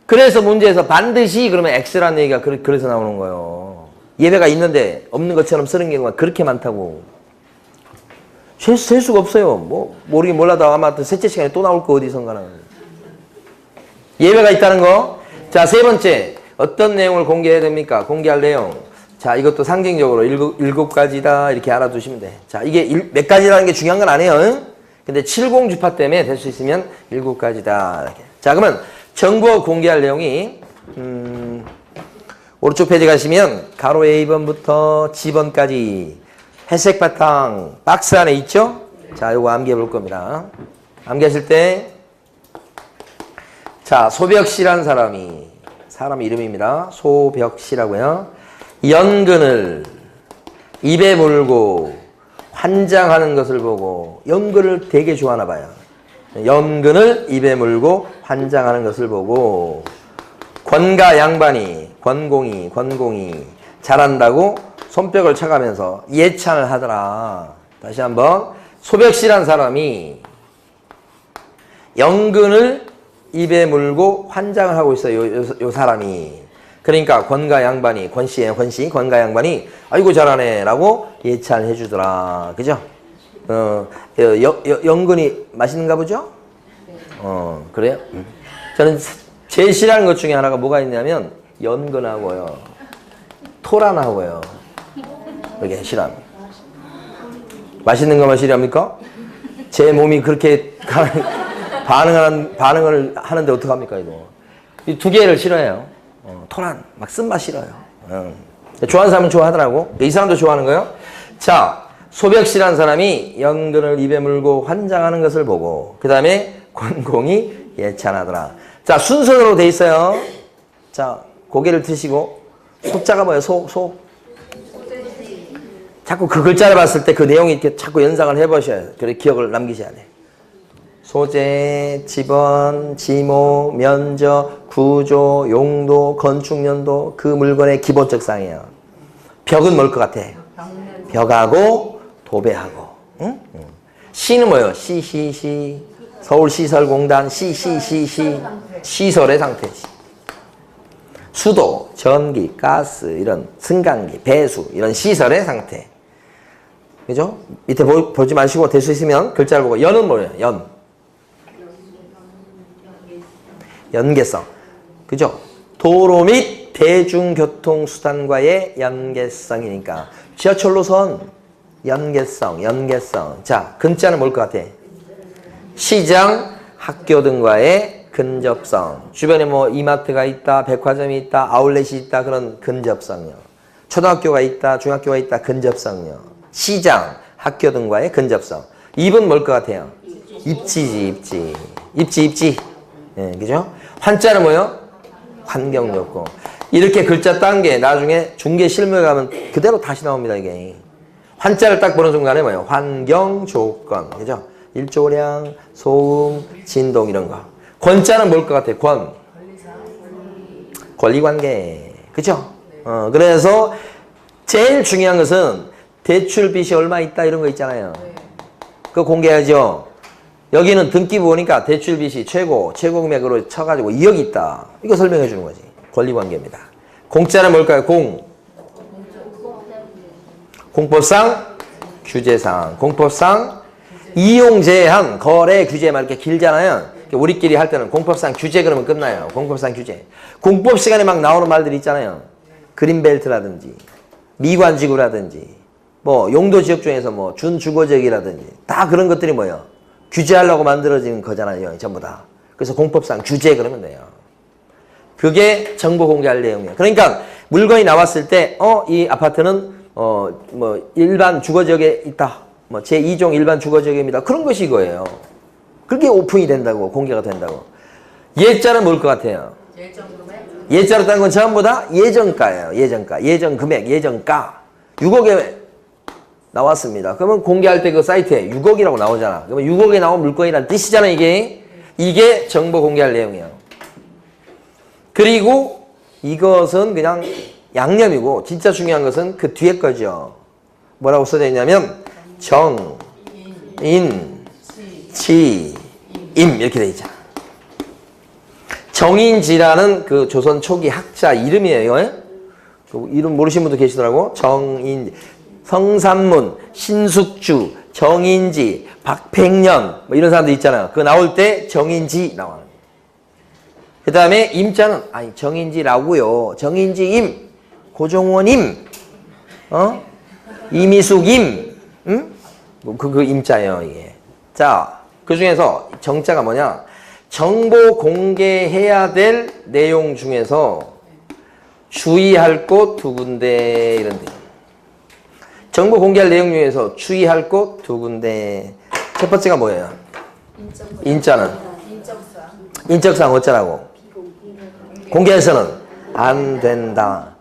S1: 그래서 문제에서 반드시 그러면 X라는 얘기가 그래서 나오는 거예요. 예외가 있는데 없는 것처럼 쓰는 경우가 그렇게 많다고. 셀 수가 없어요. 뭐 모르긴 몰라도 아마 셋째 시간에 또 나올 거 어디선가는. 예외가 있다는 거. 자, 세 번째. 어떤 내용을 공개해야 됩니까? 공개할 내용. 자, 이것도 상징적으로 일곱 가지다 이렇게 알아두시면 돼. 자, 이게 몇 가지라는 게 중요한 건 아니에요. 응? 근데 70주파 때문에 될 수 있으면 7가지다. 이렇게. 자, 그러면 정보 공개할 내용이 오른쪽 페이지 가시면 가로 A번부터 G번까지 회색 바탕 박스 안에 있죠? 자, 요거 암기해 볼 겁니다. 암기하실 때 자, 소벽씨라는 사람 이름입니다. 소벽씨라고요. 연근을 입에 물고 환장하는 것을 보고, 연근을 되게 좋아하나 봐요. 연근을 입에 물고 환장하는 것을 보고 권가 양반이 권공이 잘한다고 손뼉을 쳐가면서 예찬을 하더라. 다시 한번. 소벽씨란 사람이 연근을 입에 물고 환장을 하고 있어요. 요 사람이. 그러니까 권가 양반이, 권가 양반이 아이고 잘하네 라고 예찬을 해주더라. 그죠? 연근이 맛있는가 보죠? 그래요? 저는 제일 싫어하는 것 중에 하나가 뭐가 있냐면 연근하고요, 토란하고요. 그게 싫어합니다. 맛있는 것만 싫어합니까? 제 몸이 그렇게 반응을 하는데 어떡합니까, 이거? 이 두 개를 싫어해요. 토란, 막 쓴맛 싫어요. 좋아하는 사람은 좋아하더라고. 이 사람도 좋아하는 거예요. 자, 소벽씨라는 사람이 연근을 입에 물고 환장하는 것을 보고, 그 다음에 권공이 예찬하더라. 자, 순서로 돼 있어요. 자, 고개를 드시고, 소자가 뭐예요? 소. 자꾸 그 글자를 봤을 때 그 내용이 이렇게 자꾸 연상을 해보셔야 돼요. 그래, 기억을 남기셔야 돼. 소재, 지번, 지목, 면적, 구조, 용도, 건축연도, 그 물건의 기본적 사항이에요. 벽은 뭘 것 같아? 벽하고 도배하고. 응? 시는 뭐예요? 시. 서울시설공단 시설의 상태. 수도, 전기, 가스, 이런 승강기, 배수, 이런 시설의 상태. 그죠? 밑에 보지 마시고 될 수 있으면 글자를 보고. 연은 뭐예요? 연계성. 그죠? 도로 및 대중교통수단과의 연계성이니까 지하철 노선 연계성. 자, 근자는 뭘 것 같아? 시장, 학교 등과의 근접성. 주변에 뭐 이마트가 있다, 백화점이 있다, 아울렛이 있다, 그런 근접성요. 초등학교가 있다, 중학교가 있다, 근접성요. 시장, 학교 등과의 근접성. 입은 뭘 것 같아요? 입지지. 예, 그죠? 환자는 뭐요? 환경요건. 이렇게 글자 딴 게 나중에 중개 실무에 가면 그대로 다시 나옵니다, 이게. 환자를 딱 보는 순간에 뭐예요? 환경조건. 그죠? 일조량, 소음, 진동 이런 거. 권자는 뭘 것 같아요? 권리관계. 그죠? 그래서 제일 중요한 것은 대출 빚이 얼마 있다 이런 거 있잖아요. 그거 공개하죠. 여기는 등기부 보니까 대출 빚이 최고 금액으로 쳐가지고 2억 있다. 이거 설명해 주는 거지. 권리관계입니다. 공자는 뭘까요? 공법상 규제상. 공법상 이용 제한, 거래 규제 막 이렇게 길잖아요. 우리끼리 할 때는 공법상 규제 그러면 끝나요. 공법상 규제. 공법 시간에 막 나오는 말들이 있잖아요. 그린벨트라든지 미관지구라든지 뭐 용도 지역 중에서 뭐 준주거지역이라든지 다 그런 것들이 뭐예요? 규제하려고 만들어진 거잖아요. 전부 다. 그래서 공법상 규제 그러면 돼요. 그게 정보 공개할 내용이에요. 그러니까 물건이 나왔을 때 이 아파트는 뭐 일반 주거지역에 있다. 뭐 제2종 일반 주거지역입니다. 그런 것이 이거예요. 그게 오픈이 된다고, 공개가 된다고. 예자는 뭘 것 같아요? 예자로 딴 건 전부 다 예정가예요. 예정 금액, 예정가. 6억에 나왔습니다. 그러면 공개할 때 그 사이트에 6억이라고 나오잖아. 그러면 6억에 나온 물건이란 뜻이잖아, 이게. 이게 정보 공개할 내용이에요. 그리고 이것은 그냥 양념이고 진짜 중요한 것은 그 뒤에 거죠. 뭐라고 써져 있냐면 정, 인, 지, 임 이렇게 돼 있잖아. 정인지라는 그 조선 초기 학자 이름이에요. 그 이름 모르시는 분도 계시더라고. 정인지, 성산문, 신숙주, 정인지, 박팽년 뭐 이런 사람들 있잖아요. 그거 나올 때 정인지 나와요. 그 다음에 임자는 정인지라고요. 정인지임, 고종원임, 이미숙임, 응? 그 임자예요, 이게. 자, 그 중에서 정자가 뭐냐? 정보 공개해야 될 내용 중에서 주의할 곳 두 군데 이런 데. 정보 공개할 내용 중에서 주의할 곳 두 군데. 첫 번째가 뭐예요? 인자는? 인적사항 어쩌라고? 공개해서는 안 된다.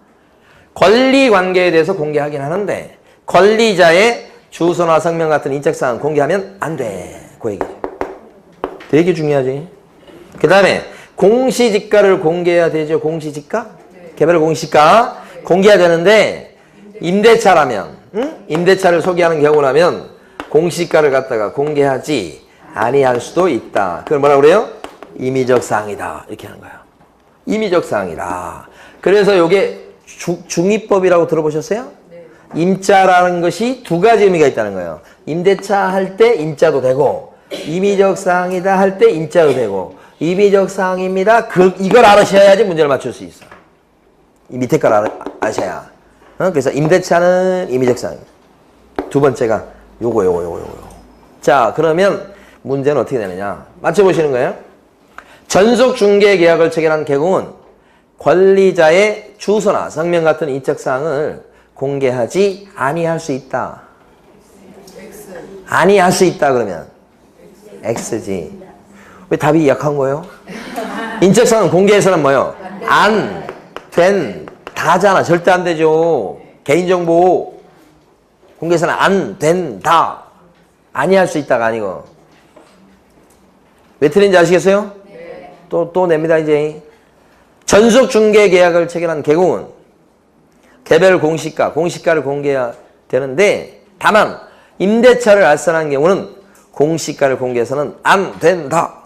S1: 권리관계에 대해서 공개하긴 하는데 권리자의 주소나 성명 같은 인적사항 공개하면 안 돼. 그 얘기죠. 되게 중요하지. 그 다음에 공시지가를 공개해야 되죠. 공시지가? 개별 공시가 공개해야 되는데 임대차라면 임대차를 소개하는 경우라면 공시가를 갖다가 공개하지 아니할 수도 있다. 그걸 뭐라고 그래요? 임의적 사항이다. 이렇게 하는 거예요. 임의적 사항이다. 그래서 이게 중의법이라고 들어보셨어요? 임자라는 것이 두 가지 의미가 있다는 거예요. 임대차 할 때 임자도 되고 임의적 사항이다 할 때 임자도 되고 임의적 사항입니다. 이걸 알으셔야지 문제를 맞출 수 있어. 이 밑에 걸 아셔야. 그래서 임대차는 임의적 사항. 두 번째가 요거. 자, 그러면 문제는 어떻게 되느냐? 맞춰보시는 거예요. 전속 중개 계약을 체결한 개공은 권리자의 주소나 성명 같은 인적 사항을 공개하지 아니할 수 있다. 아니할 수 있다 그러면 X지. 왜 답이 약한 거예요? 인적 사항은 공개해서는 뭐예요? 안 된 다잖아. 절대 안 되죠. 개인정보 공개해서는 안 된다. 아니할 수 있다가 아니고. 왜 틀린지 아시겠어요? 네. 또 냅니다 이제. 전속 중개 계약을 체결한 개공은 개별 공시가를 공개해야 되는데 다만 임대차를 알선한 경우는 공시가를 공개해서는 안 된다.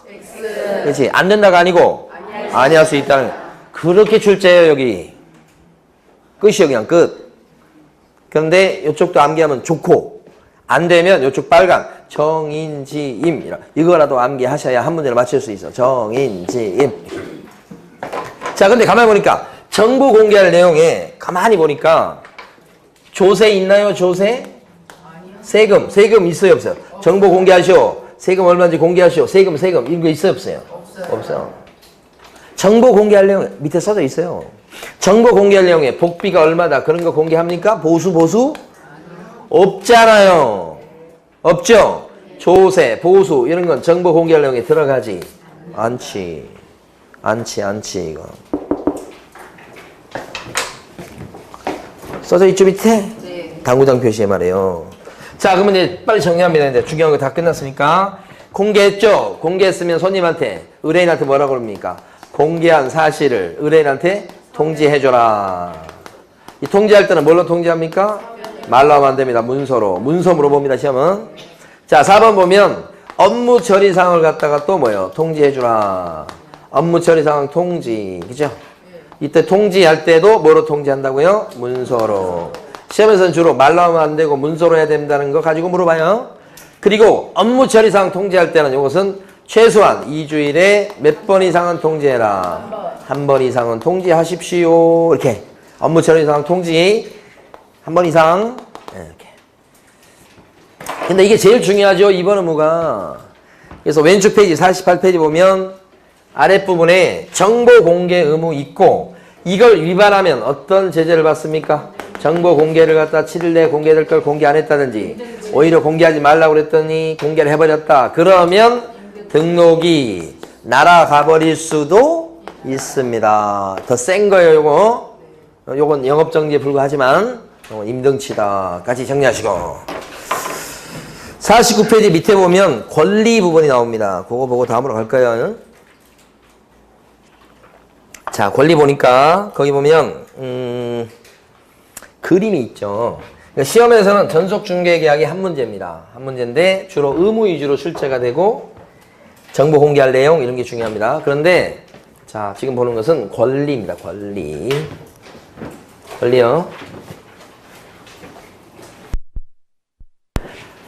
S1: 그렇지? 안 된다가 아니고 아니할 수 있다는. 그렇게 출제해요 여기. 끝이요 그냥 끝. 그런데 이쪽도 암기하면 좋고 안 되면 이쪽 빨간 정인지임 이거라도 암기하셔야 한 문제를 맞출 수 있어. 정인지임. 자, 근데 가만히 보니까 정보 공개할 내용에 가만히 보니까 조세 있나요? 조세? 세금 있어요? 없어요? 정보 공개하시오. 세금 얼마인지 공개하시오. 세금 이런 거 있어요? 없어요? 없어요. 정보 공개할 내용 밑에 써져 있어요. 정보 공개할 내용에 복비가 얼마다 그런 거 공개합니까? 보수? 없잖아요. 없죠? 조세, 보수 이런 건 정보 공개할 내용에 들어가지 않지 이거. 써져 있죠 밑에? 네. 당구장 표시에 말이에요. 자, 그러면 이제 빨리 정리합니다. 이제 중요한 거 다 끝났으니까. 공개했죠? 공개했으면 손님한테, 의뢰인한테 뭐라고 그럽니까? 공개한 사실을 의뢰인한테 통지해줘라. 이 통지할 때는 뭘로 통지합니까? 말로 하면 안 됩니다. 문서로. 문서 물어봅니다, 시험은. 자, 4번 보면 업무 처리 사항을 갖다가 또 뭐예요? 통지해주라. 업무 처리 사항 통지. 그죠? 이때 통지할 때도 뭐로 통지한다고요? 문서로. 시험에서는 주로 말로 하면 안 되고 문서로 해야 된다는 거 가지고 물어봐요. 그리고 업무 처리 사항 통지할 때는 이것은 최소한 2주일에 몇 번 이상은 통지해라. 한 번 이상은 통지하십시오. 이렇게. 업무 처리 사항 통지 한 번 이상. 이렇게. 근데 이게 제일 중요하죠. 이번 의무가. 그래서 왼쪽 페이지 48페이지 보면 아랫부분에 정보 공개 의무 있고 이걸 위반하면 어떤 제재를 받습니까? 정보 공개를 갖다 7일 내에 공개될 걸 공개 안 했다든지 오히려 공개하지 말라고 그랬더니 공개를 해버렸다. 그러면 등록이 날아가 버릴 수도 있습니다. 더 센 거예요, 요거. 요건 영업정지에 불과하지만 임등치다까지 정리하시고 49페이지 밑에 보면 권리 부분이 나옵니다. 그거 보고 다음으로 갈까요? 자, 권리 보니까 거기 보면 그림이 있죠. 그러니까 시험에서는 전속중개계약이 한 문제입니다. 한 문제인데 주로 의무 위주로 출제가 되고 정보 공개할 내용 이런 게 중요합니다. 그런데 자, 지금 보는 것은 권리입니다. 권리요.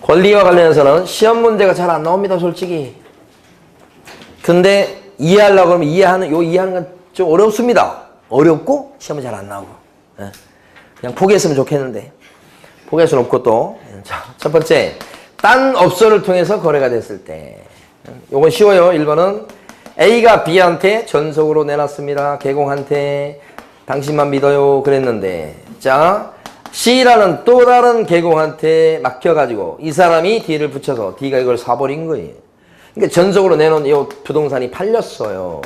S1: 권리와 관련해서는 시험 문제가 잘 안 나옵니다, 솔직히. 근데 이해하려고 하면 이해하는 건 좀 어렵습니다. 어렵고 시험은 잘 안 나오고. 그냥 포기했으면 좋겠는데. 포기할 수는 없고 또. 자, 첫 번째. 딴 업소를 통해서 거래가 됐을 때. 요건 쉬워요. 1번은 A가 B한테 전속으로 내놨습니다. 개공한테 당신만 믿어요. 그랬는데. 자, C라는 또 다른 개공한테 맡겨가지고 이 사람이 D를 붙여서 D가 이걸 사버린 거예요. 그러니까 전속으로 내놓은 이 부동산이 팔렸어요.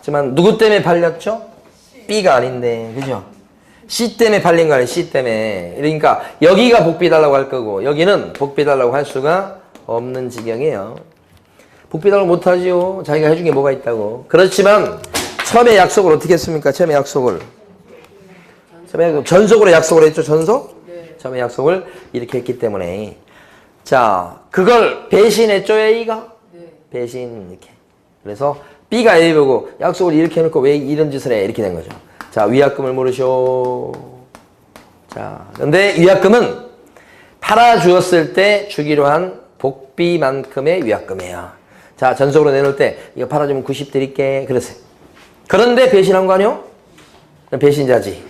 S1: 하지만 누구 때문에 팔렸죠? B가 아닌데, 그죠? C 때문에 팔린 거 아니에요, C 때문에. 그러니까 여기가 복비 달라고 할 거고 여기는 복비 달라고 할 수가 없는 지경이에요. 복비 달라고 못하지요. 자기가 해준 게 뭐가 있다고. 그렇지만 처음에 약속을 어떻게 했습니까? 처음에 약속을. 전속으로 약속을 했죠, 전속? 네. 처음에 약속을 이렇게 했기 때문에. 자, 그걸 배신했죠, A가? 네. 배신, 이렇게. 그래서 B가 A 보고 약속을 이렇게 해놓고 왜 이런 짓을 해? 이렇게 된 거죠. 자, 위약금을 물으쇼. 자, 근데 위약금은 팔아주었을 때 주기로 한 복비만큼의 위약금이에요. 자, 전속으로 내놓을 때 이거 팔아주면 90 드릴게. 그랬어요. 그런데 배신한 거 아니요? 배신자지.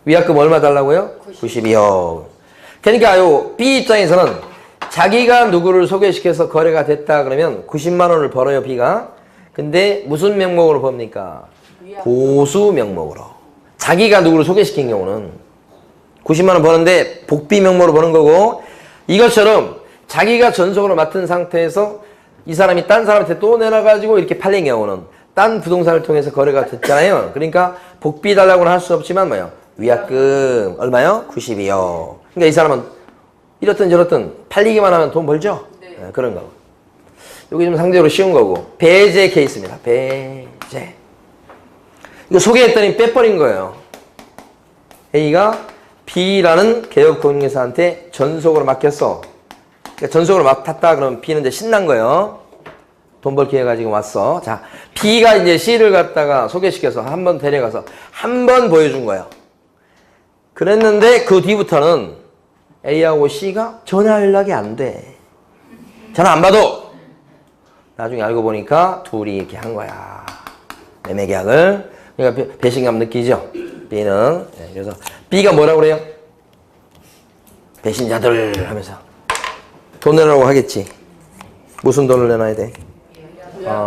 S1: 위약금 얼마 달라고요? 90이요. 그러니까 요 B 입장에서는 자기가 누구를 소개시켜서 거래가 됐다 그러면 90만 원을 벌어요, B가. 근데 무슨 명목으로 법니까? 보수 명목으로. 자기가 누구를 소개시킨 경우는 90만 원 버는데 복비 명목으로 버는 거고 이것처럼 자기가 전속으로 맡은 상태에서 이 사람이 딴 사람한테 또 내놔가지고 이렇게 팔린 경우는 딴 부동산을 통해서 거래가 됐잖아요. 그러니까 복비 달라고는 할 수 없지만 뭐요? 위약금 얼마요? 90이요. 그러니까 이 사람은 이렇든 저렇든 팔리기만 하면 돈 벌죠? 네. 그런 거. 여기 좀 상대적으로 쉬운 거고 배제 케이스입니다. 배제. 이거 소개했더니 빼버린 거예요. A가 B라는 개업공인회사한테 전속으로 맡겼어. 그러니까 전속으로 맡았다 그러면 B는 이제 신난 거예요. 돈 벌 기회 가지고 왔어. 자, B가 이제 C를 갖다가 소개시켜서 한 번 데려가서 한 번 보여준 거예요. 그랬는데 그 뒤부터는 A하고 C가 전화 연락이 안 돼. 전화 안 받아. 나중에 알고 보니까 둘이 이렇게 한 거야. 매매 계약을. 그러니까 배신감 느끼죠? B는. 네, 그래서 B가 뭐라고 그래요? 배신자들 하면서 돈 내라고 하겠지. 무슨 돈을 내놔야 돼?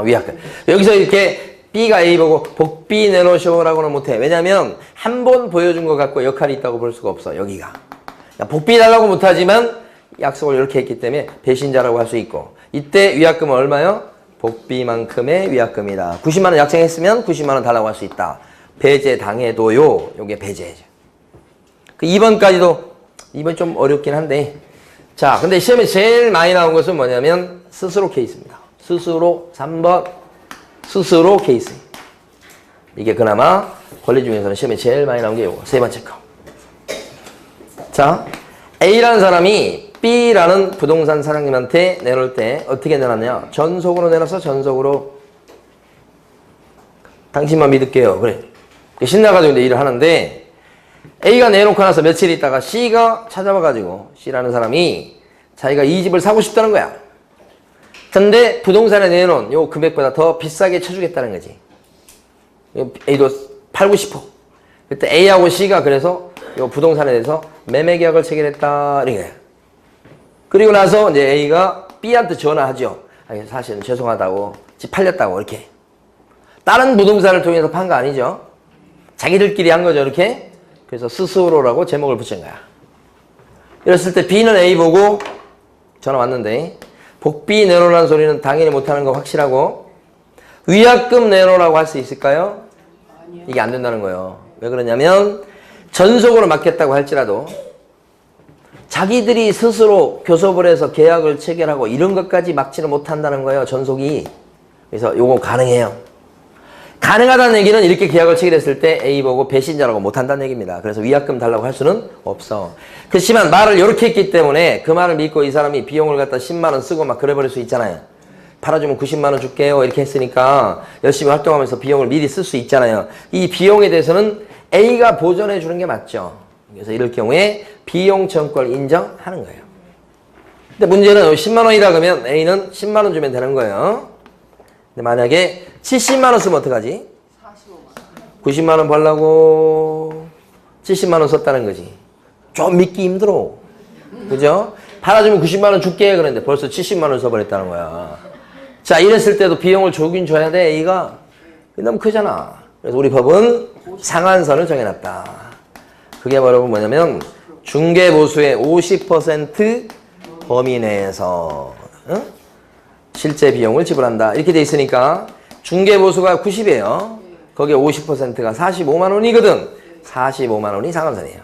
S1: 위약금. 여기서 이렇게 B가 A 보고 복비 내놓으시오라고는 못해. 왜냐면 한 번 보여준 것 같고 역할이 있다고 볼 수가 없어. 여기가. 복비 달라고 못하지만 약속을 이렇게 했기 때문에 배신자라고 할 수 있고, 이때 위약금은 얼마요? 복비만큼의 위약금이다. 90만 원 약정했으면 90만 원 달라고 할 수 있다. 배제 당해도요. 요게 배제죠. 그 2번까지도 2번 좀 어렵긴 한데, 자, 근데 시험에 제일 많이 나온 것은 뭐냐면 스스로 케이스입니다. 스스로 3번 스스로 케이스. 이게 그나마 권리 중에서는 시험에 제일 많이 나온 게 요거 세 번째 거. 자, A라는 사람이 B라는 부동산 사장님한테 내놓을 때 어떻게 내놨냐? 전속으로 내놨어? 전속으로? 당신만 믿을게요. 그래. 신나가지고 이제 일을 하는데, A가 내놓고 나서 며칠 있다가 C가 찾아와가지고, C라는 사람이 자기가 이 집을 사고 싶다는 거야. 근데 부동산에 내놓은 요 금액보다 더 비싸게 쳐주겠다는 거지. A도 팔고 싶어. 그때 A하고 C가 그래서 요 부동산에 대해서 매매 계약을 체결했다. 이게. 그리고 나서 이제 A가 B한테 전화하죠. 아니, 사실은 죄송하다고, 집 팔렸다고, 이렇게. 다른 부동산을 통해서 판 거 아니죠. 자기들끼리 한 거죠, 이렇게. 그래서 스스로라고 제목을 붙인 거야. 이랬을 때 B는 A 보고 전화 왔는데, 복비 내놓으라는 소리는 당연히 못하는 거 확실하고, 위약금 내놓으라고 할 수 있을까요? 이게 안 된다는 거예요. 왜 그러냐면 전속으로 맡겼다고 할지라도 자기들이 스스로 교섭을 해서 계약을 체결하고 이런 것까지 막지는 못한다는 거예요. 전속이. 그래서 요거 가능해요. 가능하다는 얘기는 이렇게 계약을 체결했을 때 A 보고 배신자라고 못한다는 얘기입니다. 그래서 위약금 달라고 할 수는 없어. 그렇지만 말을 이렇게 했기 때문에 그 말을 믿고 이 사람이 비용을 갖다 10만 원 쓰고 막 그래버릴 수 있잖아요. 팔아주면 90만 원 줄게요. 이렇게 했으니까 열심히 활동하면서 비용을 미리 쓸 수 있잖아요. 이 비용에 대해서는 A가 보전해 주는 게 맞죠. 그래서 이럴 경우에 비용 청구를 인정하는 거예요. 근데 문제는 10만 원이라 그러면 A는 10만 원 주면 되는 거예요. 근데 만약에 70만 원 쓰면 어떡하지? 90만 원 벌라고 70만 원 썼다는 거지. 좀 믿기 힘들어. 그죠? 팔아주면 90만 원 줄게 그랬는데 벌써 70만 원 써버렸다는 거야. 자, 이랬을 때도 비용을 주긴 줘야 돼, A가. 너무 크잖아. 그래서 우리 법은 상한선을 정해놨다. 그게 바로 뭐냐면 중개보수의 50% 범위 내에서 실제 비용을 지불한다. 이렇게 돼 있으니까 중개보수가 90이에요. 거기에 50%가 45만 원이거든. 45만 원이 상한선이에요.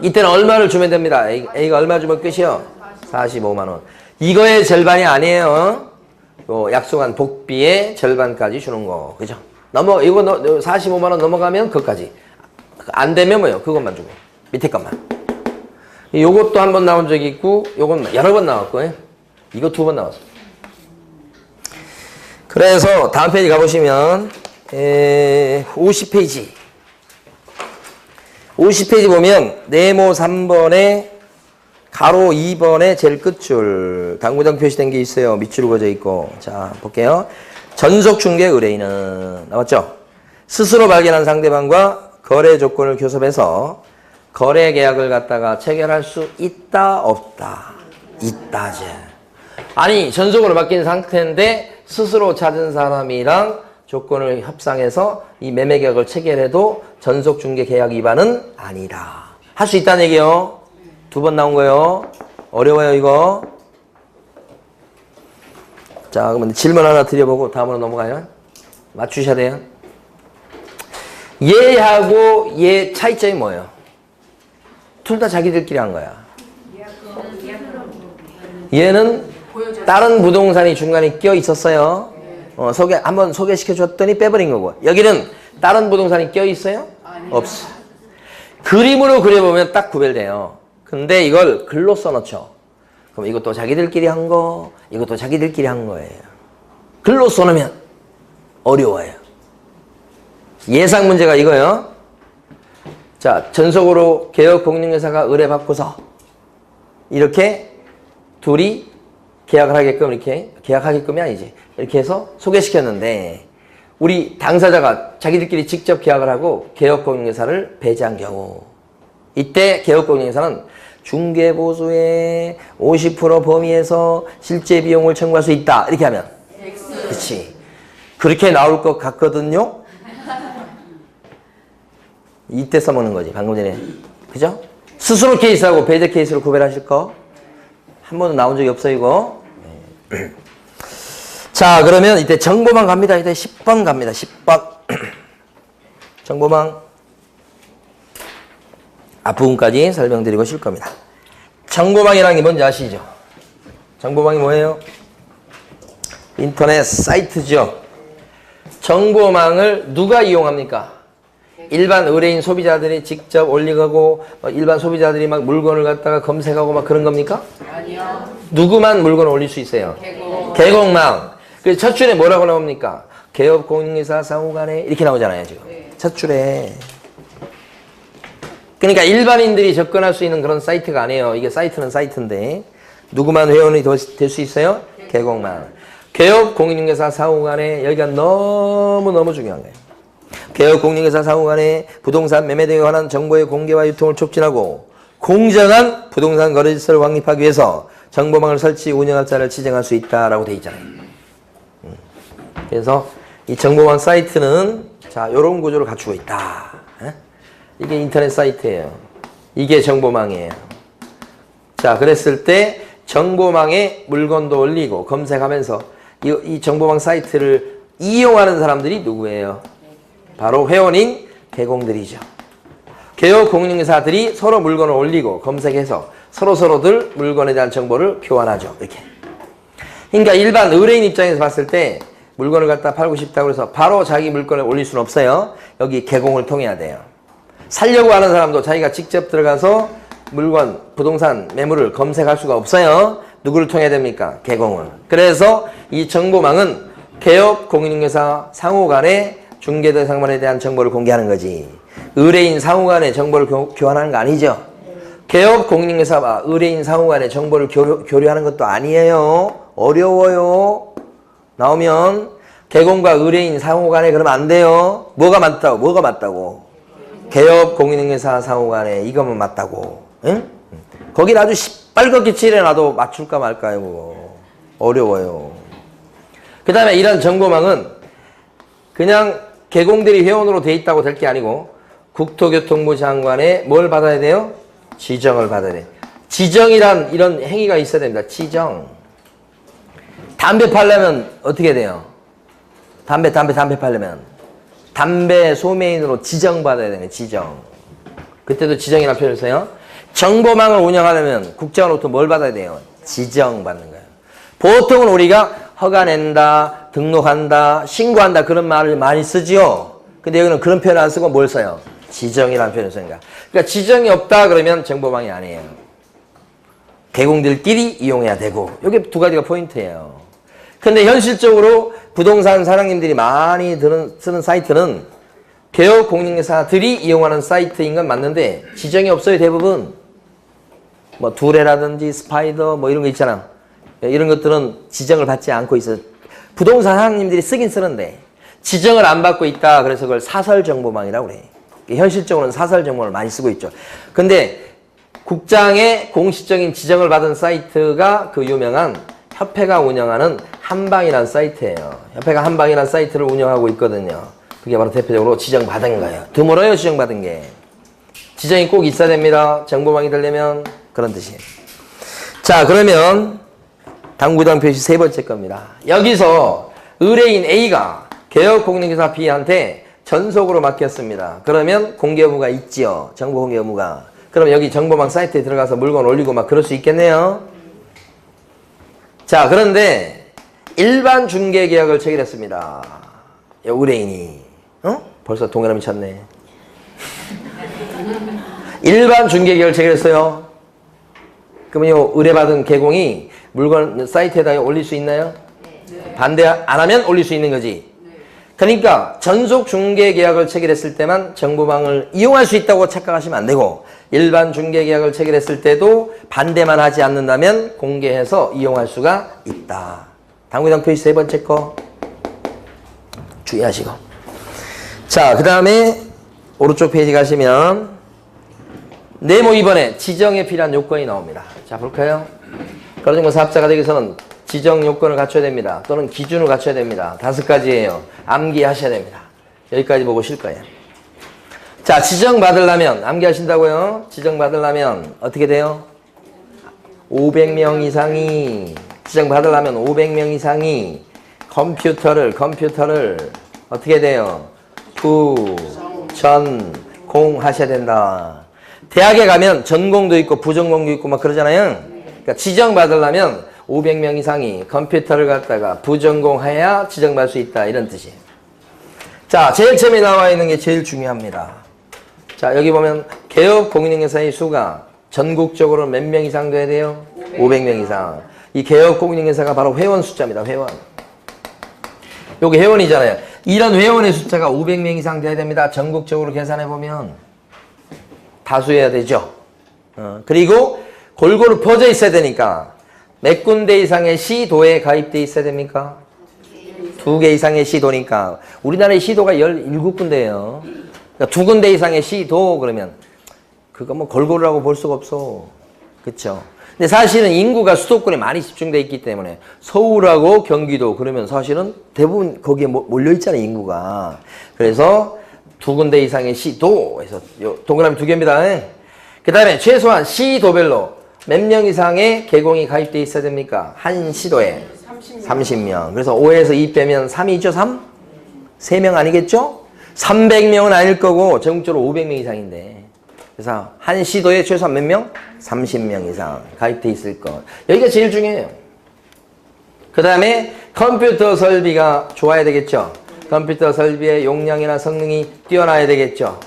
S1: 이때는 얼마를 주면 됩니다. A가 얼마 주면 끝이요? 45만 원. 이거의 절반이 아니에요. 약속한 복비의 절반까지 주는 거. 그죠? 이거 45만 원 넘어가면 그것까지. 안 되면 뭐요? 그것만 주고. 밑에 것만. 요것도 한 번 나온 적이 있고, 요건 여러 번 나왔고요. 이거 2번 나왔어. 그래서 다음 페이지 가보시면 50페이지. 50페이지 보면 네모 3번에 가로 2번에 제일 끝줄 당구장 표시된 게 있어요. 밑줄 그어져 있고. 자, 볼게요. 전속 중개 의뢰인은 나왔죠? 스스로 발견한 상대방과 거래 조건을 교섭해서 거래 계약을 갖다가 체결할 수 있다, 없다? 있다지. 아니, 전속으로 맡긴 상태인데 스스로 찾은 사람이랑 조건을 협상해서 이 매매 계약을 체결해도 전속 중개 계약 위반은 아니다. 할 수 있다는 얘기요. 2번 나온 거요. 어려워요, 이거. 자, 그러면 질문 하나 드려보고 다음으로 넘어가요. 맞추셔야 돼요. 얘하고 얘 차이점이 뭐예요? 둘 다 자기들끼리 한 거야. 얘는 다른 부동산이 중간에 껴 있었어요. 한번 소개시켜 줬더니 빼버린 거고. 여기는 다른 부동산이 껴 있어요? 없어. 그림으로 그려보면 딱 구별돼요. 근데 이걸 글로 써놓죠. 그럼 이것도 자기들끼리 한 거, 이것도 자기들끼리 한 거예요. 글로 써놓으면 어려워요. 예상 문제가 이거요. 자, 전속으로 개업공인중개사가 의뢰받고서 이렇게 둘이 계약을 하게끔 이렇게 계약하게끔이 아니지. 이렇게 해서 소개시켰는데 우리 당사자가 자기들끼리 직접 계약을 하고 개업공인회사를 배제한 경우, 이때 개업공인회사는 중개보수의 50% 범위에서 실제 비용을 청구할 수 있다. 이렇게 하면 그렇지. 그렇게 나올 것 같거든요. 이때 써먹는 거지. 방금 전에. 그죠? 스스로 케이스하고 배제 케이스를 구별하실 거. 한 번도 나온 적이 없어 이거. 자, 그러면 이때 정보망 갑니다. 이때 10번 갑니다. 10번. 정보망 앞부분까지 설명드리고 쉴 겁니다. 정보망이라는 게 뭔지 아시죠? 정보망이 뭐예요? 인터넷 사이트죠. 정보망을 누가 이용합니까? 일반 의뢰인 소비자들이 직접 올리고 일반 소비자들이 막 물건을 갖다가 검색하고 막 그런 겁니까?
S2: 아니요.
S1: 누구만 물건을 올릴 수 있어요? 개공망. 그래서 첫 줄에 뭐라고 나옵니까? 개업공인회사 상호간에 이렇게 나오잖아요 지금. 첫 줄에. 그러니까 일반인들이 접근할 수 있는 그런 사이트가 아니에요. 이게 사이트는 사이트인데 누구만 회원이 될 수 있어요? 개공망. 개업공인중개사 상호간에 여기가 너무너무 중요한 거예요. 개업공인중개사 상호간에 부동산 매매 등에 관한 정보의 공개와 유통을 촉진하고 공정한 부동산 거래 질서를 확립하기 위해서 정보망을 설치, 운영할 자를 지정할 수 있다라고 돼 있잖아요. 그래서 이 정보망 사이트는 자, 이런 구조를 갖추고 있다. 이게 인터넷 사이트예요. 이게 정보망이에요. 자, 그랬을 때 정보망에 물건도 올리고 검색하면서 이 정보망 사이트를 이용하는 사람들이 누구예요? 바로 회원인 개공들이죠. 개업공인중개사들이 서로 물건을 올리고 검색해서 서로서로들 물건에 대한 정보를 교환하죠. 이렇게. 그러니까 일반 의뢰인 입장에서 봤을 때 물건을 갖다 팔고 싶다고 해서 바로 자기 물건을 올릴 수는 없어요. 여기 개공을 통해야 돼요. 살려고 하는 사람도 자기가 직접 들어가서 물건, 부동산, 매물을 검색할 수가 없어요. 누구를 통해야 됩니까? 개공을. 그래서 이 정보망은 개업, 공인중개사 상호 간에 중개 대상만에 대한 정보를 공개하는 거지. 의뢰인 상호 간에 정보를 교환하는 거 아니죠. 개업, 공인중개사와 의뢰인 상호 간에 정보를 교류하는 것도 아니에요. 어려워요. 나오면 개공과 의뢰인 상호 간에 그러면 안 돼요. 뭐가 맞다고? 뭐가 맞다고? 개업, 공인중개사 상호 간에 이거만 맞다고. 응? 거기 아주 시뻘겋게 칠해놔도 맞출까 말까요? 어려워요. 그 다음에 이런 정보망은 그냥 개공들이 회원으로 돼 있다고 될 게 아니고 국토교통부 장관의 뭘 받아야 돼요? 지정을 받아야 돼요. 지정이란 이런 행위가 있어야 됩니다. 지정. 담배 팔려면 어떻게 돼요? 담배 팔려면 담배 소매인으로 지정받아야 되네. 지정. 그때도 지정이라는 표현을 써요. 정보망을 운영하려면 국정으로부터 뭘 받아야 돼요? 지정받는 거예요. 보통은 우리가 허가 낸다, 등록한다, 신고한다 그런 말을 많이 쓰지요. 근데 여기는 그런 표현을 안 쓰고 뭘 써요? 지정이라는 표현을 쓰니까. 그러니까 지정이 없다 그러면 정보망이 아니에요. 개공들끼리 이용해야 되고. 이게 두 가지가 포인트예요. 근데 현실적으로 부동산 사장님들이 많이 쓰는 사이트는 개업 공인중개사들이 이용하는 사이트인 건 맞는데 지정이 없어요. 대부분. 뭐 두레라든지 스파이더 뭐 이런 거 있잖아. 이런 것들은 지정을 받지 않고 있어요. 부동산 사장님들이 쓰긴 쓰는데 지정을 안 받고 있다. 그래서 그걸 사설정보망이라고 그래. 현실적으로는 사설정보를 많이 쓰고 있죠. 근데 국장의 공식적인 지정을 받은 사이트가 그 유명한 협회가 운영하는 한방이라는 사이트예요. 협회가 한방이라는 사이트를 운영하고 있거든요. 그게 바로 대표적으로 지정받은 거예요. 드물어요, 지정받은 게. 지정이 꼭 있어야 됩니다. 정보망이 되려면 그런 뜻이에요. 자, 그러면 당구장 표시 세 번째 겁니다. 여기서 의뢰인 A가 개업공인중개사 B한테 전속으로 맡겼습니다. 그러면 공개 의무가 있지요. 정보 공개 의무가. 그럼 여기 정보망 사이트에 들어가서 물건 올리고 막 그럴 수 있겠네요. 자, 그런데 일반 중개 계약을 체결했습니다. 의뢰인이. 벌써 동그라미 쳤네. 일반 중개 계약을 체결했어요. 그러면 의뢰받은 개공이 물건 사이트에다 올릴 수 있나요? 네. 반대 안 하면 올릴 수 있는 거지. 네. 그러니까 전속 중개 계약을 체결했을 때만 정보망을 이용할 수 있다고 착각하시면 안 되고 일반 중개 계약을 체결했을 때도 반대만 하지 않는다면 공개해서 이용할 수가 있다. 당구장 표시 세 번째 거. 주의하시고. 자, 그 다음에 오른쪽 페이지 가시면 네모 2번에 지정에 필요한 요건이 나옵니다. 자, 볼까요? 거래증권 사업자가 되기 위해서는 지정 요건을 갖춰야 됩니다. 또는 기준을 갖춰야 됩니다. 5가지예요. 암기하셔야 됩니다. 여기까지 보고 쉴 거예요. 자, 지정받으려면 암기하신다고요? 지정받으려면 어떻게 돼요? 500명 이상이 지정받으려면 500명 이상이 컴퓨터를 어떻게 돼요? 전공하셔야 된다. 대학에 가면 전공도 있고 부전공도 있고 막 그러잖아요. 그러니까 지정받으려면 500명 이상이 컴퓨터를 갖다가 부전공해야 지정받을 수 있다. 이런 뜻이에요. 자, 제일 처음에 나와 있는 게 제일 중요합니다. 자, 여기 보면 개업 공인인계사의 수가 전국적으로 몇 명 이상 돼야 돼요? 500명 이상. 이 개업 공인인계사가 바로 회원 숫자입니다. 회원. 여기 회원이잖아요. 이런 회원의 숫자가 500명 이상 돼야 됩니다. 전국적으로 계산해보면 다수여야 되죠. 그리고 골고루 퍼져 있어야 되니까 몇 군데 이상의 시도에 가입돼 있어야 됩니까? 2개 이상의 시도니까 우리나라의 시도가 17군데예요. 그러니까 2군데 이상의 시도 그러면 그거 뭐 골고루라고 볼 수가 없어. 그렇죠? 근데 사실은 인구가 수도권에 많이 집중돼 있기 때문에 서울하고 경기도 그러면 사실은 대부분 거기에 몰려 있잖아요, 인구가. 그래서 2군데 이상의 시도에서 동그라미 2개입니다. 그 다음에 최소한 시도별로 몇 명 이상의 계공이 가입돼 있어야 됩니까? 한 시도에 30명. 그래서 5에서 2 빼면 3이죠, 3? 3명 아니겠죠? 300명은 아닐 거고 전국적으로 500명 이상인데. 그래서 한 시도에 최소한 몇 명? 30명 이상 가입돼 있을 것. 여기가 제일 중요해요. 그 다음에 컴퓨터 설비가 좋아야 되겠죠. 컴퓨터 설비의 용량이나 성능이 뛰어나야 되겠죠.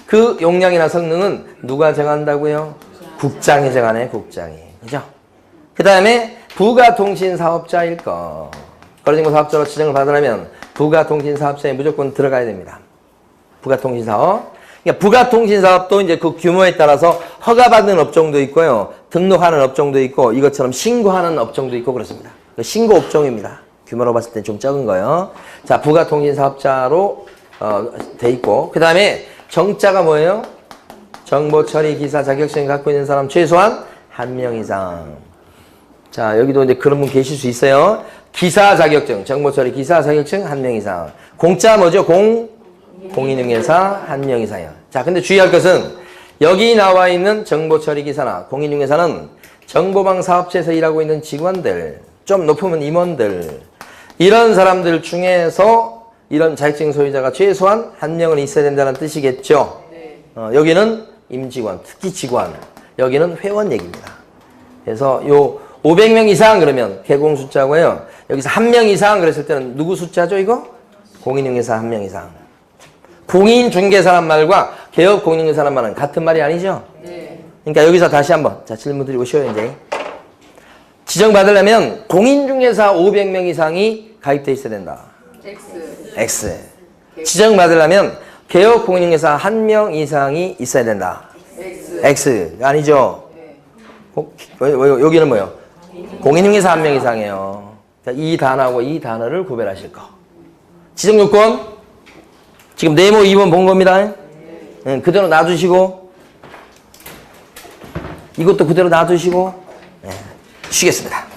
S1: 그 용량이나 성능은 누가 정한다고요? 국장이 정하네, 국장이. 그죠? 그 다음에 부가통신사업자일 거. 거래증권 사업자로 지정을 받으려면 부가통신사업자에 무조건 들어가야 됩니다. 부가통신사업. 그러니까 부가통신사업도 이제 그 규모에 따라서 허가받는 업종도 있고요. 등록하는 업종도 있고, 이것처럼 신고하는 업종도 있고 그렇습니다. 신고 업종입니다. 규모로 봤을 때 좀 적은 거예요. 자, 부가통신사업자로 돼 있고, 그 다음에 정자가 뭐예요? 정보처리 기사 자격증을 갖고 있는 사람 최소한 1명 이상. 자, 여기도 이제 그런 분 계실 수 있어요. 기사 자격증, 정보처리 기사 자격증 1명 이상. 공짜 뭐죠? 공인중개사 1명 이상이요. 자, 근데 주의할 것은 여기 나와 있는 정보처리 기사나 공인중개사는 정보방 사업체에서 일하고 있는 직원들, 좀 높으면 임원들, 이런 사람들 중에서 이런 자격증 소유자가 최소한 1명은 있어야 된다는 뜻이겠죠. 여기는 임직원, 특기 직원, 여기는 회원 얘기입니다. 그래서 요 500명 이상 그러면 개공 숫자고요. 여기서 1명 이상 그랬을 때는 누구 숫자죠, 이거? 공인중개사 1명 이상. 공인중개사란 말과 개업 공인중개사란 말은 같은 말이 아니죠? 네. 그러니까 여기서 다시 한번 자 질문 드리고 쉬어요, 이제. 지정받으려면 공인중개사 500명 이상이 가입돼 있어야 된다. X. 지정받으려면 개업 공인중개사 1명 이상이 있어야 된다. X. 아니죠? 여기는 뭐예요? 공인중개사 1명 이상이에요. 이 단어하고 이 단어를 구별하실 거. 지정요건 지금 네모 2번 본 겁니다. 그대로 놔두시고 이것도 그대로 놔두시고 쉬겠습니다.